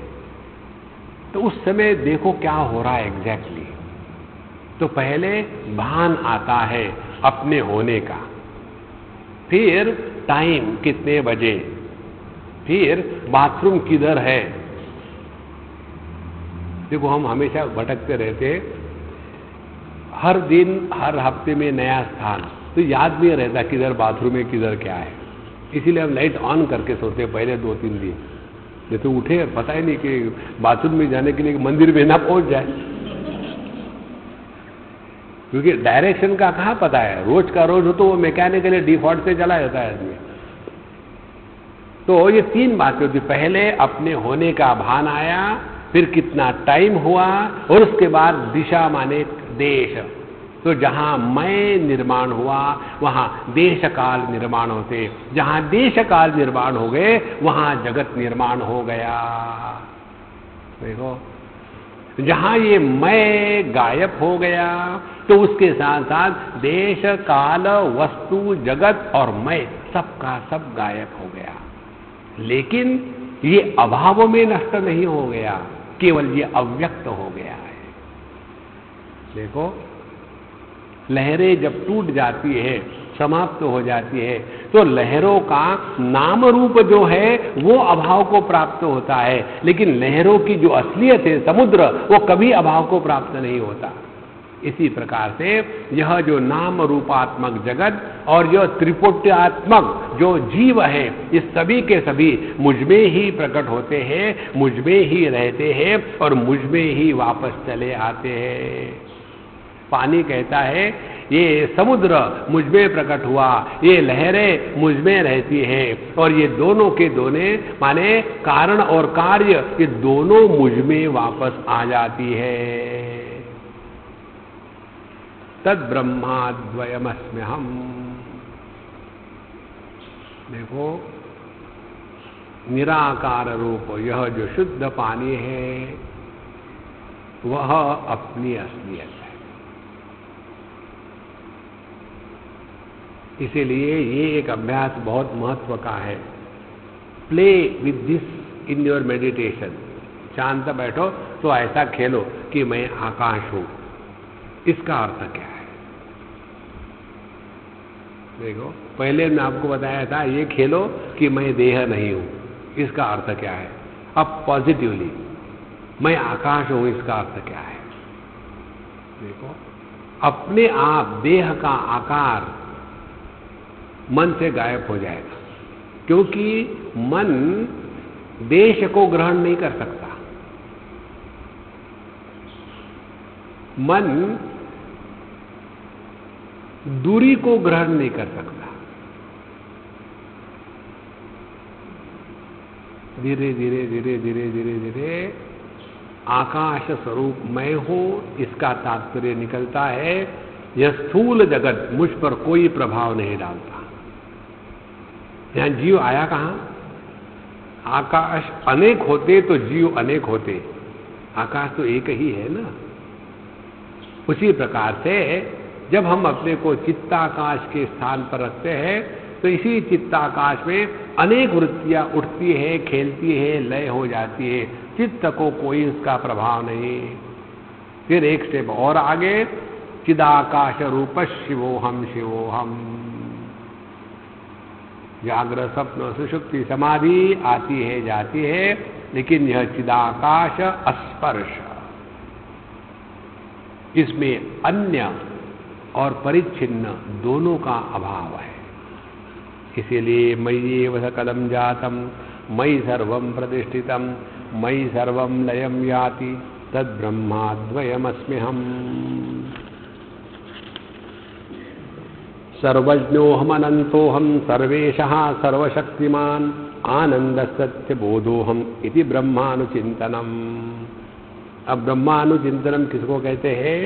तो उस समय देखो क्या हो रहा है एग्जैक्टली। तो पहले भान आता है अपने होने का, फिर टाइम कितने बजे, फिर बाथरूम किधर है। देखो हम हमेशा भटकते रहते हैं, हर दिन हर हफ्ते में नया स्थान, तो याद नहीं रहता किधर बाथरूम है किधर क्या है। इसीलिए हम लाइट ऑन करके सोते हैं पहले 2-3 दिन। जैसे उठे पता ही नहीं कि बाथरूम में जाने के लिए मंदिर में ना पहुंच जाए, क्योंकि डायरेक्शन का कहाँ पता है। रोज का रोज हो तो वो मैकेनिकली डिफॉल्ट से चला जाता है आदमी। तो ये 3 बातें होती, पहले अपने होने का भान आया, फिर कितना टाइम हुआ, और उसके बाद दिशा माने देश। तो जहां मैं निर्माण हुआ वहां देश काल निर्माण होते, जहां देश काल निर्माण हो गए वहां जगत निर्माण हो गया। देखो जहां ये मैं गायब हो गया तो उसके साथ साथ देश काल वस्तु जगत और मैं सबका सब गायब हो गया। लेकिन ये अभाव में नष्ट नहीं हो गया, केवल ये अव्यक्त हो गया है। देखो लहरें जब टूट जाती है, समाप्त हो जाती है, तो लहरों का नाम रूप जो है वो अभाव को प्राप्त होता है, लेकिन लहरों की जो असलियत है समुद्र, वो कभी अभाव को प्राप्त नहीं होता। इसी प्रकार से यह जो नाम रूपात्मक जगत और यह त्रिपुट्यात्मक जो जीव है, इस सभी के सभी मुझ में ही प्रकट होते हैं, मुझ में ही रहते हैं और मुझ में ही वापस चले आते हैं। पानी कहता है ये समुद्र मुझ में प्रकट हुआ, ये लहरें मुझ में रहती हैं, और ये दोनों के दोनों माने कारण और कार्य, ये दोनों मुझ में वापस आ जाती है। तद ब्रह्माद्वयमस्म्यहम्। देखो निराकार रूप यह जो शुद्ध पानी है वह अपनी असलियत है। इसीलिए ये एक अभ्यास बहुत महत्व का है। Play with this in your meditation. शांत बैठो तो ऐसा खेलो कि मैं आकाश हूं। इसका अर्थ क्या है? देखो पहले मैं आपको बताया था ये खेलो कि मैं देह नहीं हूं, इसका अर्थ क्या है। अब पॉजिटिवली मैं आकाश हूं, इसका अर्थ क्या है। देखो अपने आप देह का आकार मन से गायब हो जाएगा, क्योंकि मन देश को ग्रहण नहीं कर सकता। मन दूरी को ग्रहण नहीं कर सकता। धीरे धीरे धीरे धीरे धीरे धीरे आकाश स्वरूप मैं हूं, इसका तात्पर्य निकलता है यह स्थूल जगत मुझ पर कोई प्रभाव नहीं डालता। यहां जीव आया कहां? आकाश अनेक होते तो जीव अनेक होते, आकाश तो एक ही है ना। उसी प्रकार से जब हम अपने को चित्ताकाश के स्थान पर रखते हैं तो इसी चित्ताकाश में अनेक वृत्तियां उठती है, खेलती है, लय हो जाती है, चित्त को कोई उसका प्रभाव नहीं। फिर एक स्टेप और आगे, चिदाकाश रूप शिवोहम शिवोहम। जागृत स्वप्न सुषुप्ति समाधि आती है जाती है, लेकिन यह चिदाकाश अस्पर्श, इसमें अन्य और परिच्छिन्न दोनों का अभाव है। इसीलिए मय्येव सकलं जातम मयि सर्वं प्रतिष्ठितम मयि सर्वं लयं याति तद्ब्रह्माद्वयमस्म्यहम्। सर्वज्ञोऽहमनन्तोऽहं सर्वेशः सर्वशक्तिमान् आनन्दसत्यबोधोऽहम् इति ब्रह्मानुचिन्तनम्। अब ब्रह्मानुचिंतनम किसको कहते हैं?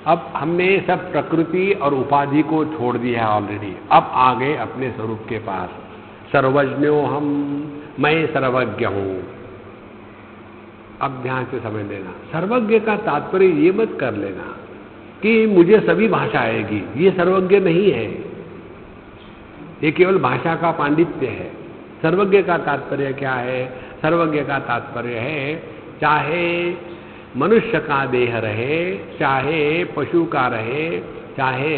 अब हमने सब प्रकृति और उपाधि को छोड़ दिया है ऑलरेडी, अब आ गए अपने स्वरूप के पास। सर्वज्ञो हम, मैं सर्वज्ञ हूं। अब ध्यान से समझ लेना, सर्वज्ञ का तात्पर्य ये मत कर लेना कि मुझे सभी भाषा आएगी, ये सर्वज्ञ नहीं है, ये केवल भाषा का पांडित्य है। सर्वज्ञ का तात्पर्य क्या है? सर्वज्ञ का तात्पर्य है चाहे मनुष्य का देह रहे, चाहे पशु का रहे, चाहे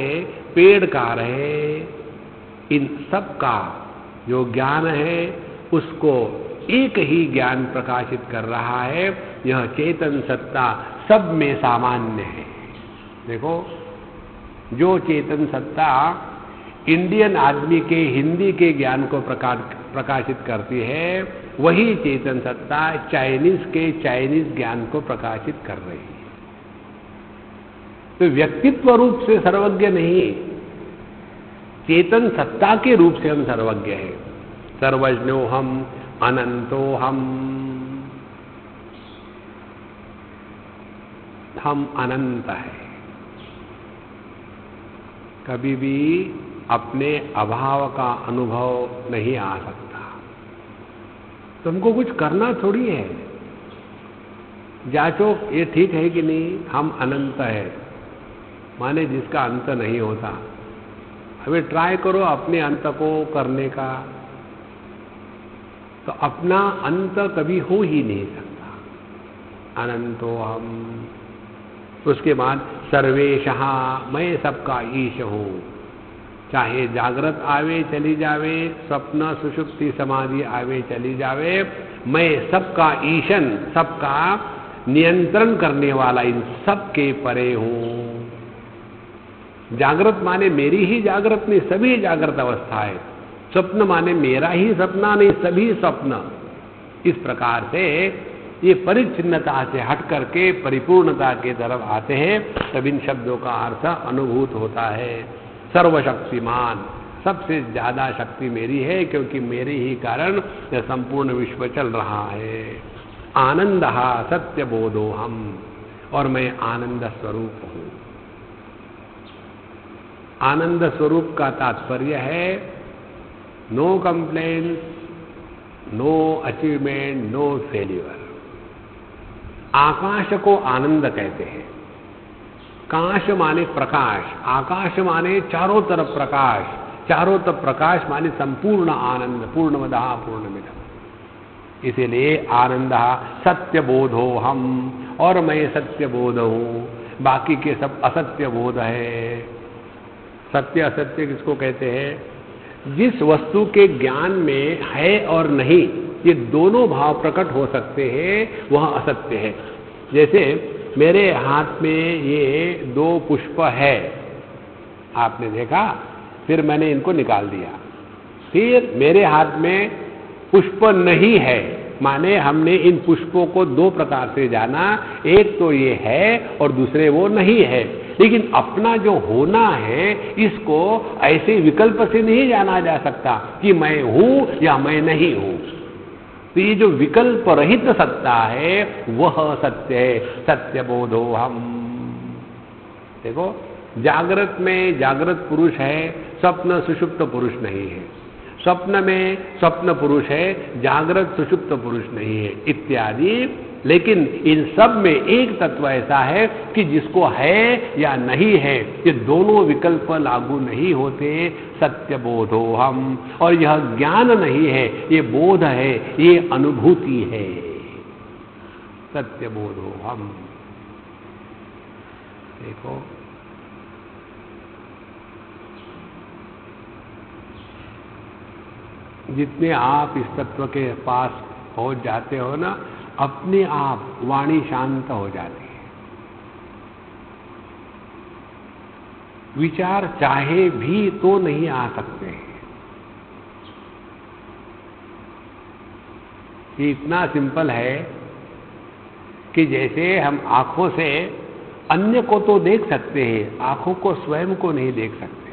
पेड़ का रहे, इन सब का जो ज्ञान है उसको एक ही ज्ञान प्रकाशित कर रहा है। यह चेतन सत्ता सब में सामान्य है। देखो, जो चेतन सत्ता इंडियन आदमी के हिंदी के ज्ञान को प्रकाशित करती है, वही चेतन सत्ता चाइनीज के चाइनीज ज्ञान को प्रकाशित कर रही है। तो व्यक्तित्व रूप से सर्वज्ञ नहीं, चेतन सत्ता के रूप से हम सर्वज्ञ हैं। सर्वज्ञो हम अनंतो हम अनंत है। कभी भी अपने अभाव का अनुभव नहीं आ सकता। तुमको कुछ करना थोड़ी है, जांचो ये ठीक है कि नहीं। हम अनंत है माने जिसका अंत नहीं होता। अभी ट्राई करो अपने अंत को करने का, तो अपना अंत कभी हो ही नहीं सकता। अनंतो हम। उसके बाद सर्वेशः, मैं सबका ईश हूं। चाहे जागृत आवे चली जावे, स्वप्न सुषुप्ति समाधि आवे चली जावे, मैं सबका ईशन, सबका नियंत्रण करने वाला, इन सब के परे हूं। जागृत माने मेरी ही जागृत नहीं, सभी जागृत अवस्था है। स्वप्न माने मेरा ही सपना नहीं, सभी स्वप्न। इस प्रकार से ये परिच्छिन्नता से हट करके परिपूर्णता की तरफ आते हैं, तब इन शब्दों का अर्थ अनुभूत होता है। सर्वशक्तिमान, सबसे ज्यादा शक्ति मेरी है, क्योंकि मेरे ही कारण यह संपूर्ण विश्व चल रहा है। आनंदः सत्यबोधो हम, और मैं आनंद स्वरूप हूं। आनंद स्वरूप का तात्पर्य है no complain, no achievement, no failure. आकाश को आनंद कहते हैं। काश माने प्रकाश, आकाश माने चारों तरफ प्रकाश, चारों तरफ प्रकाश माने संपूर्ण आनंद, पूर्णमदः पूर्णमिदम्। इसीलिए आनंद सत्य बोधो हम, और मैं सत्य बोध हूं, बाकी के सब असत्य बोध है। सत्य असत्य किसको कहते हैं? जिस वस्तु के ज्ञान में है और नहीं, ये दोनों भाव प्रकट हो सकते हैं, वह असत्य है। जैसे मेरे हाथ में ये 2 पुष्प है, आपने देखा, फिर मैंने इनको निकाल दिया। फिर मेरे हाथ में पुष्प नहीं है, माने हमने इन पुष्पों को 2 प्रकार से जाना, एक तो ये है और दूसरे वो नहीं है। लेकिन अपना जो होना है, इसको ऐसे विकल्प से नहीं जाना जा सकता कि मैं हूं या मैं नहीं हूं। तो ये जो विकल्प रहित सत्ता है, वह सत्य है। सत्य बोधो हम। देखो, जागृत में जागृत पुरुष है, स्वप्न सुषुप्त पुरुष नहीं है। स्वप्न में स्वप्न पुरुष है, जागृत सुषुप्त पुरुष नहीं है, इत्यादि। लेकिन इन सब में एक तत्व ऐसा है कि जिसको है या नहीं है, ये दोनों विकल्प लागू नहीं होते। सत्य बोधो हम, और यह ज्ञान नहीं है, ये बोध है, ये अनुभूति है। सत्य बोधो हम। देखो, जितने आप इस तत्व के पास पहुंच जाते हो ना, अपने आप वाणी शांत हो जाती है। विचार चाहे भी तो नहीं आ सकते। ये इतना सिंपल है कि जैसे हम आंखों से अन्य को तो देख सकते हैं, आंखों को स्वयं को नहीं देख सकते।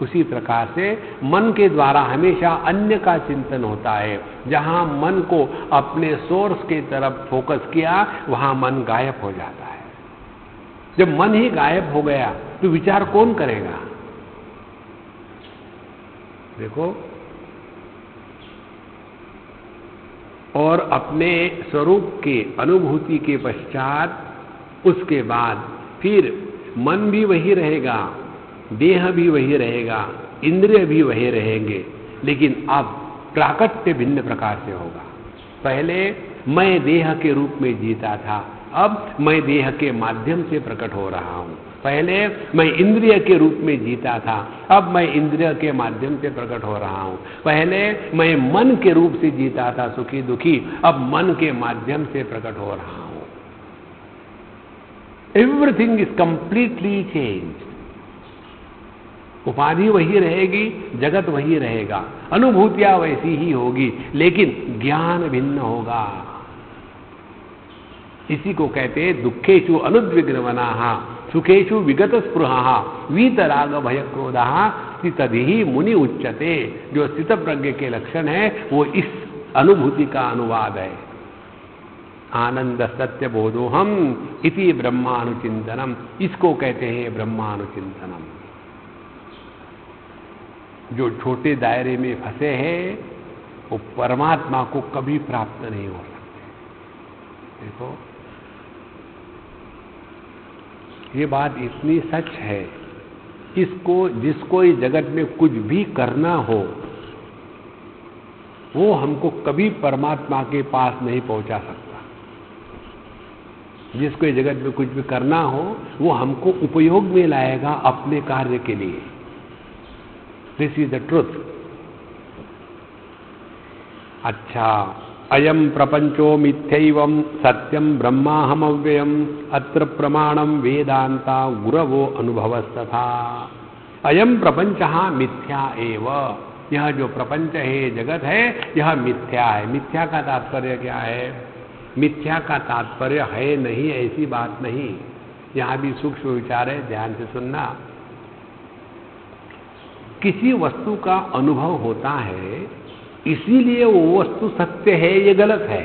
उसी प्रकार से मन के द्वारा हमेशा अन्य का चिंतन होता है। जहां मन को अपने सोर्स की तरफ फोकस किया, वहां मन गायब हो जाता है। जब मन ही गायब हो गया तो विचार कौन करेगा? देखो, और अपने स्वरूप के अनुभूति के पश्चात उसके बाद फिर मन भी वही रहेगा, देह भी वही रहेगा, इंद्रिय भी वही रहेंगे, लेकिन अब प्राकट्य भिन्न प्रकार से होगा। पहले मैं देह के रूप में जीता था, अब मैं देह के माध्यम से प्रकट हो रहा हूं। पहले मैं इंद्रिय के रूप में जीता था, अब मैं इंद्रिय के माध्यम से प्रकट हो रहा हूं। पहले मैं मन के रूप से जीता था, सुखी दुखी, अब मन के माध्यम से प्रकट हो रहा हूं। Everything is completely change. उपाधि वही रहेगी, जगत वही रहेगा, अनुभूतियां वैसी ही होगी, लेकिन ज्ञान भिन्न होगा। इसी को कहते हैं दुखेषु अनुद्विग्नमनाः सुखेषु विगत स्पृहाः वीतराग भय क्रोधाः स्थितधिः मुनि उच्यते। जो स्थित प्रज्ञ के लक्षण है वो इस अनुभूति का अनुवाद है। आनंद सत्य बोधोहम इति ब्रह्मानुचिंतनम, इसको कहते हैं ब्रह्मानुचिंतनम। जो छोटे दायरे में फंसे हैं वो परमात्मा को कभी प्राप्त नहीं हो सकते। देखो, ये बात इतनी सच है, जिसको इस जगत में कुछ भी करना हो वो हमको कभी परमात्मा के पास नहीं पहुंचा सकता। जिसको इस जगत में कुछ भी करना हो वो हमको उपयोग में लाएगा अपने कार्य के लिए। This is the truth. अच्छा, अयम प्रपंचो मिथ्यैवं सत्यम ब्रह्माहमव्ययम् अत्र प्रमाणम वेदांता गुरवो अनुभवस्तथा। अयम प्रपंचः मिथ्या एव, यह जो प्रपंच है, जगत है, यह मिथ्या है। मिथ्या का तात्पर्य क्या है? मिथ्या का तात्पर्य है नहीं ऐसी बात नहीं। यहां भी सूक्ष्म विचार है, ध्यान से सुनना। किसी वस्तु का अनुभव होता है इसीलिए वो वस्तु सत्य है, ये गलत है।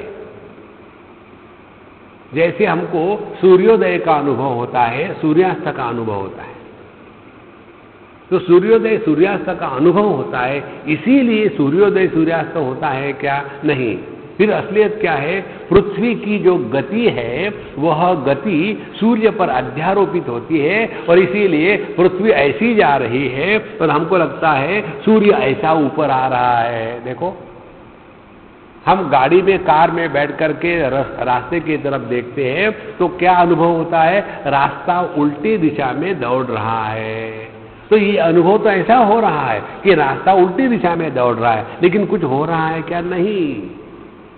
जैसे हमको सूर्योदय का अनुभव होता है, सूर्यास्त का अनुभव होता है, तो सूर्योदय सूर्यास्त का अनुभव होता है इसीलिए सूर्योदय सूर्यास्त होता है क्या? नहीं। फिर असलियत क्या है? पृथ्वी की जो गति है वह गति सूर्य पर अध्यारोपित होती है और इसीलिए पृथ्वी ऐसी जा रही है और हमको लगता है सूर्य ऐसा ऊपर आ रहा है। देखो, हम गाड़ी में, कार में बैठ करके रास्ते की तरफ देखते हैं तो क्या अनुभव होता है? रास्ता उल्टी दिशा में दौड़ रहा है। तो ये अनुभव तो ऐसा हो रहा है कि रास्ता उल्टी दिशा में दौड़ रहा है, लेकिन कुछ हो रहा है क्या? नहीं।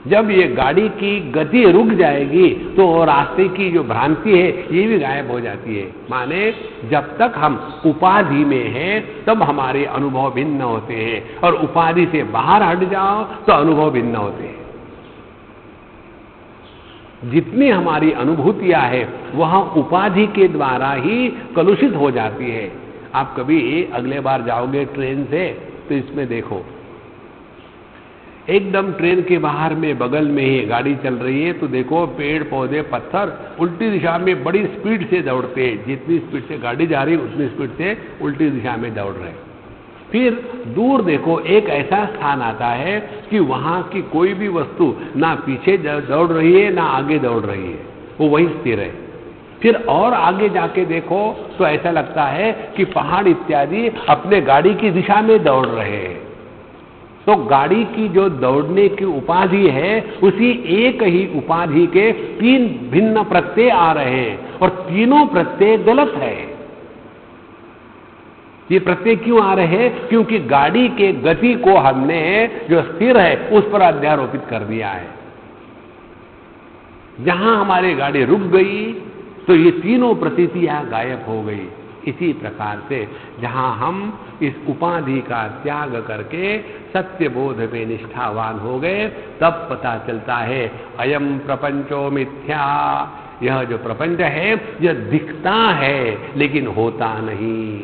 जब ये गाड़ी की गति रुक जाएगी तो रास्ते की जो भ्रांति है ये भी गायब हो जाती है। माने जब तक हम उपाधि में हैं तब हमारे अनुभव भिन्न होते हैं, और उपाधि से बाहर हट जाओ तो अनुभव भिन्न होते हैं। जितनी हमारी अनुभूतियां हैं वह उपाधि के द्वारा ही कलुषित हो जाती है। आप कभी अगले बार जाओगे ट्रेन से तो इसमें देखो, एकदम ट्रेन के बाहर में बगल में ही गाड़ी चल रही है तो देखो पेड़ पौधे पत्थर उल्टी दिशा में बड़ी स्पीड से दौड़ते हैं। जितनी स्पीड से गाड़ी जा रही है उतनी स्पीड से उल्टी दिशा में दौड़ रहे हैं। फिर दूर देखो एक ऐसा स्थान आता है कि वहां की कोई भी वस्तु ना पीछे दौड़ रही है ना आगे दौड़ रही है, वो वहीं स्थिर है। फिर और आगे जाके देखो तो ऐसा लगता है कि पहाड़ इत्यादि अपने गाड़ी की दिशा में दौड़ रहे हैं। तो गाड़ी की जो दौड़ने की उपाधि है उसी एक ही उपाधि के तीन भिन्न प्रत्यय आ रहे हैं और तीनों प्रत्यय गलत है। ये प्रत्यय क्यों आ रहे हैं? क्योंकि गाड़ी के गति को हमने जो स्थिर है उस पर अध्यारोपित कर दिया है। जहां हमारी गाड़ी रुक गई तो ये तीनों प्रतीतियां गायब हो गई। इसी प्रकार से जहां हम इस उपाधि का त्याग करके सत्य बोध में निष्ठावान हो गए, तब पता चलता है अयम प्रपंचो मिथ्या, यह जो प्रपंच है यह दिखता है लेकिन होता नहीं।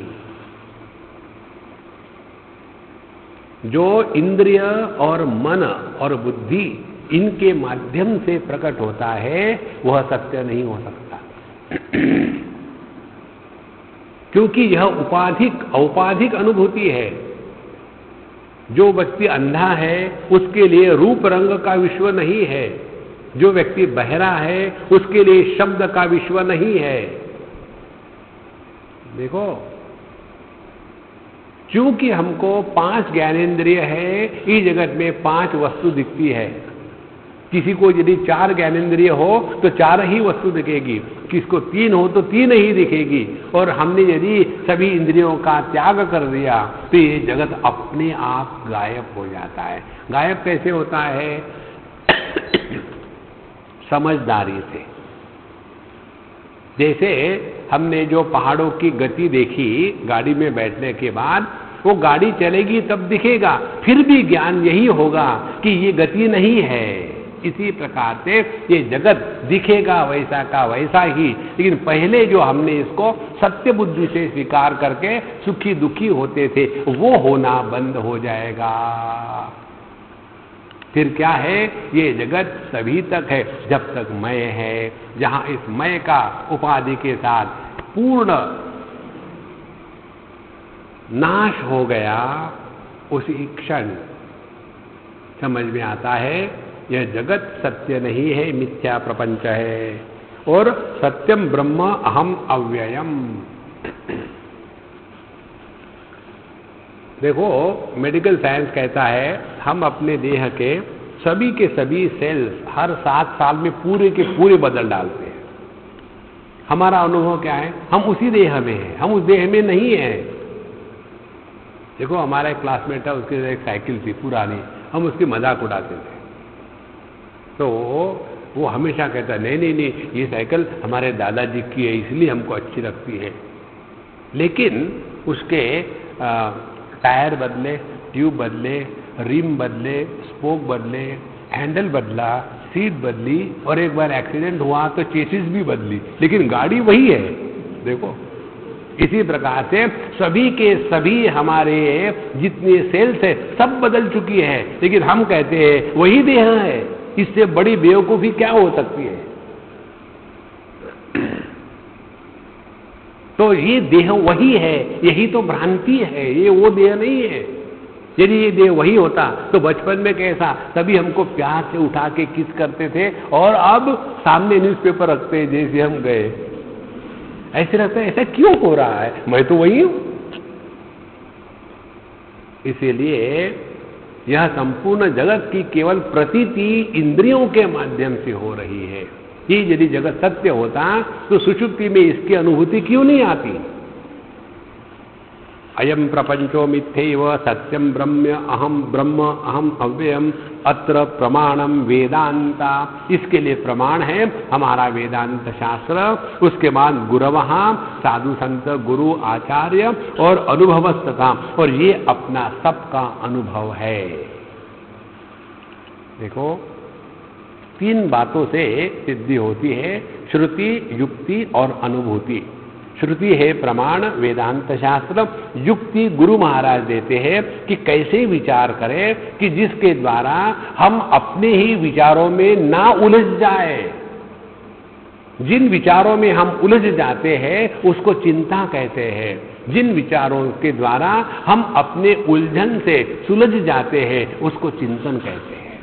जो इंद्रिय और मन और बुद्धि इनके माध्यम से प्रकट होता है वह सत्य नहीं हो सकता, क्योंकि यह औपाधिक अनुभूति है। जो व्यक्ति अंधा है उसके लिए रूप रंग का विश्व नहीं है, जो व्यक्ति बहरा है उसके लिए शब्द का विश्व नहीं है। देखो, क्योंकि हमको 5 ज्ञानेंद्रिय है, इस जगत में 5 वस्तु दिखती है। किसी को यदि 4 ज्ञानेंद्रिय हो तो 4 ही वस्तु दिखेगी, किसको 3 हो तो 3 ही दिखेगी। और हमने यदि सभी इंद्रियों का त्याग कर दिया तो ये जगत अपने आप गायब हो जाता है। गायब कैसे होता है? समझदारी से। जैसे हमने जो पहाड़ों की गति देखी गाड़ी में बैठने के बाद, वो गाड़ी चलेगी तब दिखेगा, फिर भी ज्ञान यही होगा कि ये गति नहीं है। इसी प्रकार से ये जगत दिखेगा वैसा का वैसा ही, लेकिन पहले जो हमने इसको सत्य बुद्धि से स्वीकार करके सुखी दुखी होते थे वो होना बंद हो जाएगा। फिर क्या है? ये जगत सभी तक है जब तक मैं है। जहां इस मैं का उपाधि के साथ पूर्ण नाश हो गया, उसी क्षण समझ में आता है यह जगत सत्य नहीं है, मिथ्या प्रपंच है। और सत्यम ब्रह्म अहम अव्ययम। देखो, मेडिकल साइंस कहता है हम अपने देह के सभी सेल्स हर 7 साल में पूरे के पूरे बदल डालते हैं। हमारा अनुभव क्या है? हम उसी देह में हैं, हम उस देह में नहीं हैं। देखो, हमारा एक क्लासमेट है, उसकी एक साइकिल थी पुरानी, हम उसकी मजाक उड़ाते थे। तो वो हमेशा कहता नहीं, ये साइकिल हमारे दादाजी की है इसलिए हमको अच्छी लगती है। लेकिन उसके टायर बदले, ट्यूब बदले, रिम बदले, स्पोक बदले, हैंडल बदला, सीट बदली, और एक बार एक्सीडेंट हुआ तो चेसिस भी बदली, लेकिन गाड़ी वही है। देखो, इसी प्रकार से सभी के सभी हमारे जितने सेल्स है सब बदल चुकी है, लेकिन हम कहते हैं वही देह है। इससे बड़ी बेवकूफी क्या हो सकती है? तो ये देह वही है, यही तो भ्रांति है, ये वो देह नहीं है। यदि ये देह वही होता तो बचपन में कैसा सभी हमको प्यार से उठा के किस करते थे, और अब सामने न्यूज़पेपर रखते हैं जैसे हम गए। ऐसे लगता है ऐसा क्यों हो रहा है? मैं तो वही हूं। इसीलिए यह संपूर्ण जगत की केवल प्रतीति इंद्रियों के माध्यम से हो रही है। ये यदि जगत सत्य होता तो सुषुप्ति में इसकी अनुभूति क्यों नहीं आती? अयम प्रपंचो मिथ्यैव सत्यम ब्रह्म अहम अव्ययम अत्र प्रमाणम वेदांता। इसके लिए प्रमाण है हमारा वेदांत शास्त्र, उसके बाद गुरवः साधु संत गुरु आचार्य और अनुभवस्तथा, और ये अपना सबका अनुभव है। देखो, 3 बातों से सिद्धि होती है, श्रुति, युक्ति और अनुभूति। श्रुति है प्रमाण वेदांत शास्त्र, युक्ति गुरु महाराज देते हैं कि कैसे विचार करें कि जिसके द्वारा हम अपने ही विचारों में ना उलझ जाए। जिन विचारों में हम उलझ जाते हैं उसको चिंता कहते हैं। जिन विचारों के द्वारा हम अपने उलझन से सुलझ जाते हैं उसको चिंतन कहते हैं।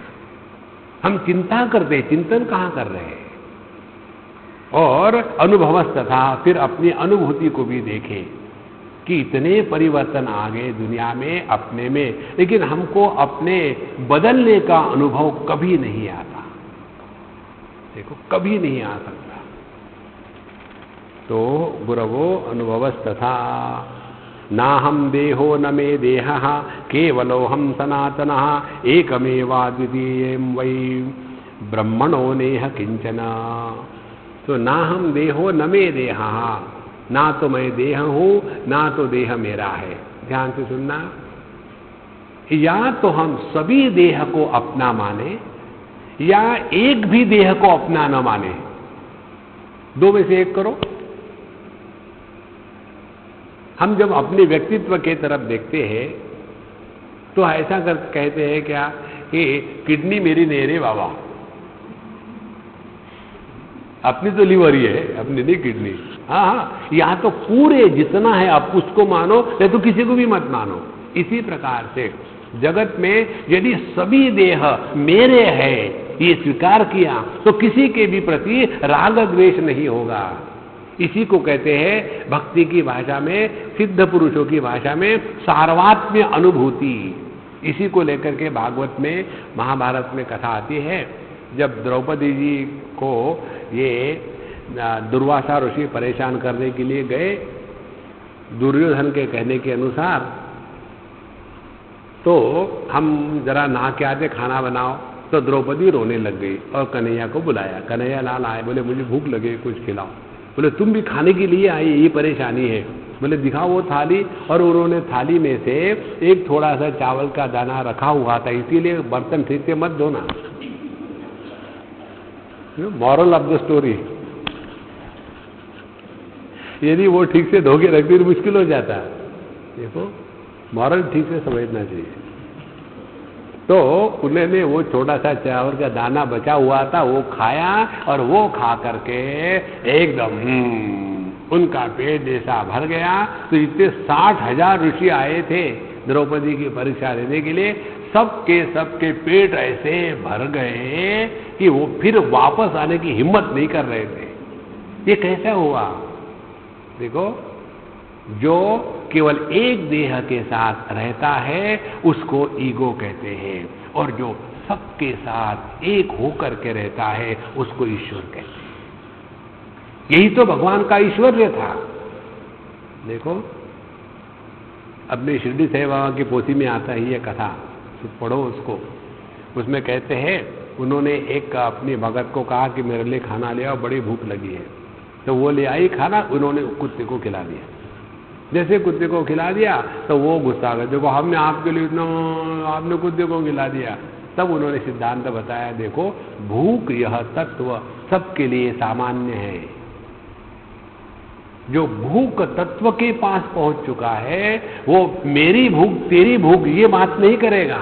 हम चिंता करते हैं, चिंतन कहाँ कर रहे हैं? और अनुभवस्तथा, फिर अपनी अनुभूति को भी देखें कि इतने परिवर्तन आ गए दुनिया में अपने में, लेकिन हमको अपने बदलने का अनुभव कभी नहीं आता। देखो, कभी नहीं आ सकता। तो गुरवो अनुभवस्तथा नाहम देहो न मे देहः केवलोऽहं सनातनः एकमेवाद्वितीयं वै ब्रह्मणो नेह किंचन। तो ना हम देहो न मे देहा, ना तो मैं देह हूं ना तो देह मेरा है। ध्यान से सुनना, या तो हम सभी देह को अपना माने या एक भी देह को अपना न माने, दो में से एक करो। हम जब अपने व्यक्तित्व के तरफ देखते हैं तो ऐसा कहते हैं क्या कि किडनी मेरी नहीं रे बाबा, अपनी तो लीवर ही है, अपनी नहीं किडनी। हाँ हाँ, यहाँ तो पूरे जितना है आप उसको मानो, नहीं तो किसी को भी मत मानो। इसी प्रकार से जगत में यदि सभी देह मेरे है ये स्वीकार किया तो किसी के भी प्रति राग द्वेष नहीं होगा। इसी को कहते हैं भक्ति की भाषा में, सिद्ध पुरुषों की भाषा में सार्वत्म्य अनुभूति। इसी को लेकर के भागवत में, महाभारत में कथा आती है। जब द्रौपदी जी को ये दुर्वासा ऋषि परेशान करने के लिए गए दुर्योधन के कहने के अनुसार, तो हम जरा नहा के आते खाना बनाओ, तो द्रौपदी रोने लग गई और कन्हैया को बुलाया। कन्हैया लाल आए, बोले मुझे भूख लगे कुछ खिलाओ। बोले तुम भी खाने के लिए आई, ये परेशानी है। बोले दिखाओ वो थाली, और उन्होंने थाली में से एक थोड़ा सा चावल का दाना रखा हुआ था, इसीलिए बर्तन ठीक से मत धोना। मॉरल ऑफ द स्टोरी, यदि वो ठीक से धो के रखती तो मुश्किल हो जाता। देखो मॉरल ठीक से समझना चाहिए। तो उन्होंने वो छोटा सा चावल का दाना बचा हुआ था वो खाया, और वो खा करके एकदम उनका पेट जैसा भर गया। तो इतने 60,000 ऋषि आए थे द्रौपदी की परीक्षा लेने के लिए, सबके पेट ऐसे भर गए कि वो फिर वापस आने की हिम्मत नहीं कर रहे थे। ये कैसा हुआ? देखो, जो केवल एक देह के साथ रहता है उसको ईगो कहते हैं, और जो सबके साथ एक होकर के रहता है उसको ईश्वर कहते हैं। यही तो भगवान का ऐश्वर्य था। देखो, अपने शिरडी साईं बाबा की पोथी में आता है ये कथा, पढ़ो उसको। उसमें कहते हैं उन्होंने एक अपनी भगत को कहा कि मेरे लिए खाना ले आओ, बड़ी भूख लगी है। तो वो ले आई खाना, उन्होंने कुत्ते को खिला दिया। जैसे कुत्ते को खिला दिया तो वो गुस्सा आ गया, देखो हमने आपके लिए इतना, आपने कुत्ते को खिला दिया। तब उन्होंने सिद्धांत बताया, देखो भूख यह तत्व सबके लिए सामान्य है। जो भूख तत्व के पास पहुंच चुका है वो मेरी भूख तेरी भूख ये बात नहीं करेगा।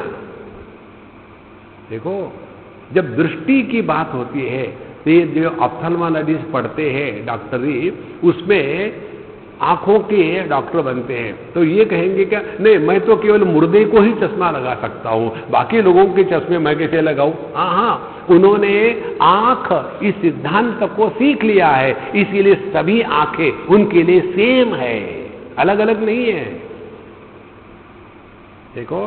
देखो, जब दृष्टि की बात होती है तो ये जो ऑप्थेल्मोलॉजिस्ट पढ़ते हैं डॉक्टरी, उसमें आंखों के डॉक्टर बनते हैं, तो ये कहेंगे क्या, नहीं मैं तो केवल मुर्दे को ही चश्मा लगा सकता हूं, बाकी लोगों के चश्मे मैं कैसे लगाऊं? हाँ, उन्होंने आंख इस सिद्धांत को सीख लिया है, इसीलिए सभी आंखें उनके लिए सेम है, अलग अलग नहीं है। देखो,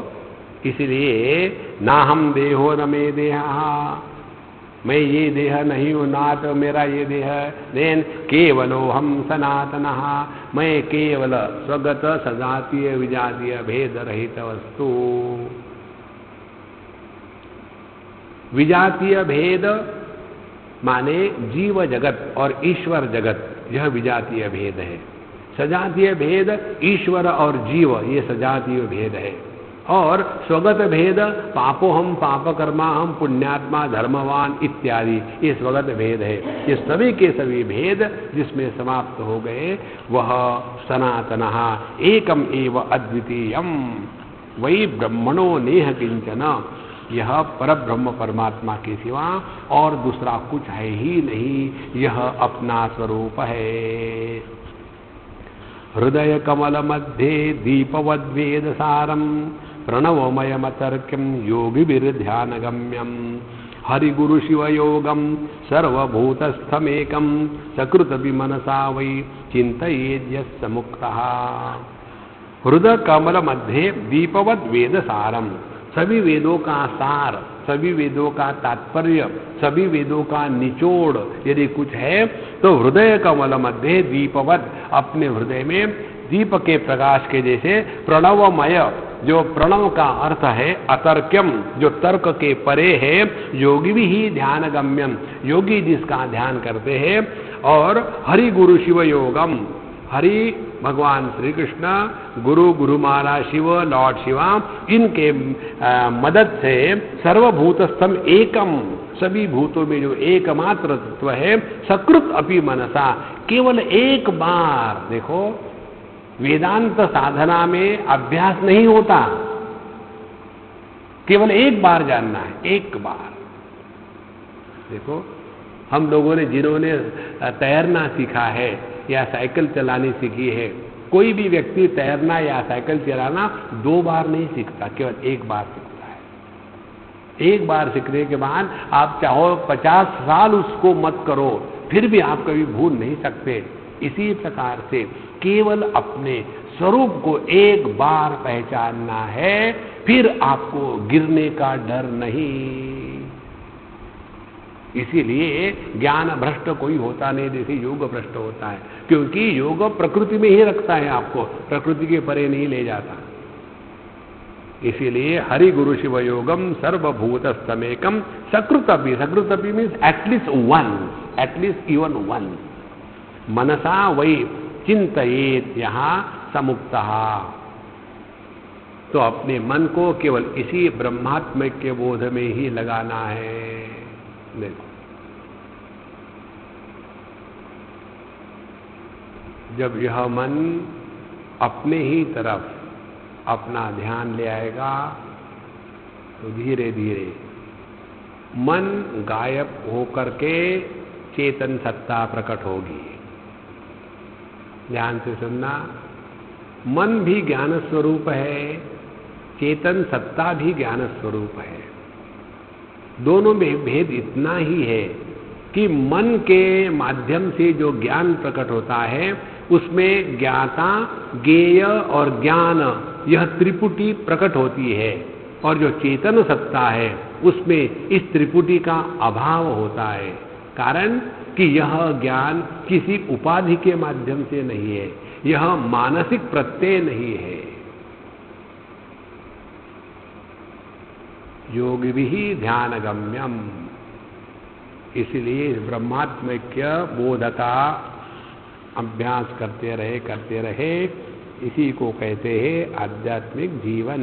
इसलिए ना हम देहो न मे देहा, मैं ये देह नहीं हूं, ना तो मेरा ये देह, देन केवलो हम सनातनः, मैं केवल स्वगत सजातीय विजातीय भेद रहित वस्तु। विजातीय भेद माने जीव जगत और ईश्वर जगत, यह विजातीय भेद है। सजातीय भेद ईश्वर और जीव, ये सजातीय भेद है। और स्वगत भेद पापो हम पाप कर्मा हम पुण्यात्मा धर्मवान इत्यादि, ये स्वगत भेद है। ये सभी के सभी भेद जिसमें समाप्त हो गए वह सनातनः एकम एव अद्वितीयम वही ब्रह्मणो नेह किंचन, यह परब्रह्म परमात्मा के सिवा और दूसरा कुछ है ही नहीं, यह अपना स्वरूप है। हृदय कमल मध्ये दीपवद्वेद सारम प्रणवमयमतर्क्यम योगिभिर्ध्यानगम्यम हरिगुरु शिवयोगम सर्वभूतस्थमेकम सकृत विमनसा वै चिंतयेद्यस्य मुक्तः। हृदय कमल मध्य दीपवद वेद सारम, सभी वेदों का सार, सभी वेदों का तात्पर्य, सभी वेदों का निचोड़ यदि कुछ है तो हृदय कमल मध्य दीपवत, अपने हृदय में दीप के प्रकाश के जैसे प्रणवमय, जो प्रणव का अर्थ है अतर्क्यम, जो तर्क के परे है, योगी भी ही ध्यान गम्यम, योगी जिसका ध्यान करते हैं, और हरि गुरु शिव योगम, हरि भगवान श्री कृष्ण, गुरु गुरुमारा शिव लॉर्ड शिवा, इनके मदद से सर्वभूतस्थम एकम, सभी भूतों में जो एकमात्र तत्व है, सकृत अपि मनसा, केवल एक बार, देखो वेदांत साधना में अभ्यास नहीं होता, केवल एक बार जानना है, एक बार। देखो हम लोगों ने, जिन्होंने तैरना सीखा है या साइकिल चलानी सीखी है, कोई भी व्यक्ति तैरना या साइकिल चलाना 2 बार नहीं सीखता, केवल एक बार सीखता है। एक बार सीखने के बाद आप चाहो 50 साल उसको मत करो, फिर भी आप कभी भूल नहीं सकते। इसी प्रकार से केवल अपने स्वरूप को एक बार पहचानना है, फिर आपको गिरने का डर नहीं। इसीलिए ज्ञान भ्रष्ट कोई होता नहीं, जैसे योग भ्रष्ट होता है, क्योंकि योग प्रकृति में ही रखता है आपको, प्रकृति के परे नहीं ले जाता। इसीलिए हरि गुरु शिव योगम सर्वभूतस्थमेकम सकृतपि, सकृतपि means at least one, at least even one, मनसा वही चिंतयेत, यहां समुक्तः, तो अपने मन को केवल इसी ब्रह्मात्मक के बोध में ही लगाना है। देखो जब यह मन अपने ही तरफ अपना ध्यान ले आएगा, तो धीरे धीरे मन गायब होकर के चेतन सत्ता प्रकट होगी। ध्यान से सुनना, मन भी ज्ञान स्वरूप है, चेतन सत्ता भी ज्ञान स्वरूप है। दोनों में भेद इतना ही है कि मन के माध्यम से जो ज्ञान प्रकट होता है, उसमें ज्ञाता, ज्ञेय और ज्ञान, यह त्रिपुटी प्रकट होती है, और जो चेतन सत्ता है उसमें इस त्रिपुटी का अभाव होता है। कारण कि यह ज्ञान किसी उपाधि के माध्यम से नहीं है, यह मानसिक प्रत्यय नहीं है। योग भी ध्यान गम्यम, इसलिए ब्रह्मात्मैक्य बोध का अभ्यास करते रहे, इसी को कहते हैं आध्यात्मिक जीवन।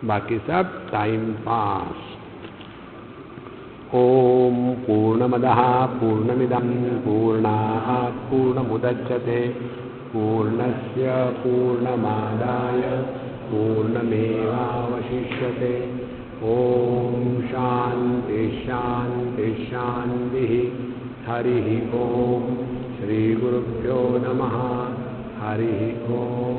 बाकी सब टाइम पास। ओम पूर्णमदः पूर्णमिदं पूर्णात् पूर्णमुदच्यते पूर्णस्य पूर्णमादाय पूर्णमेवावशिष्यते। ओम शांति शांति शांति। हरि ओम। श्री गुरुभ्यो नमः। हरि ओम।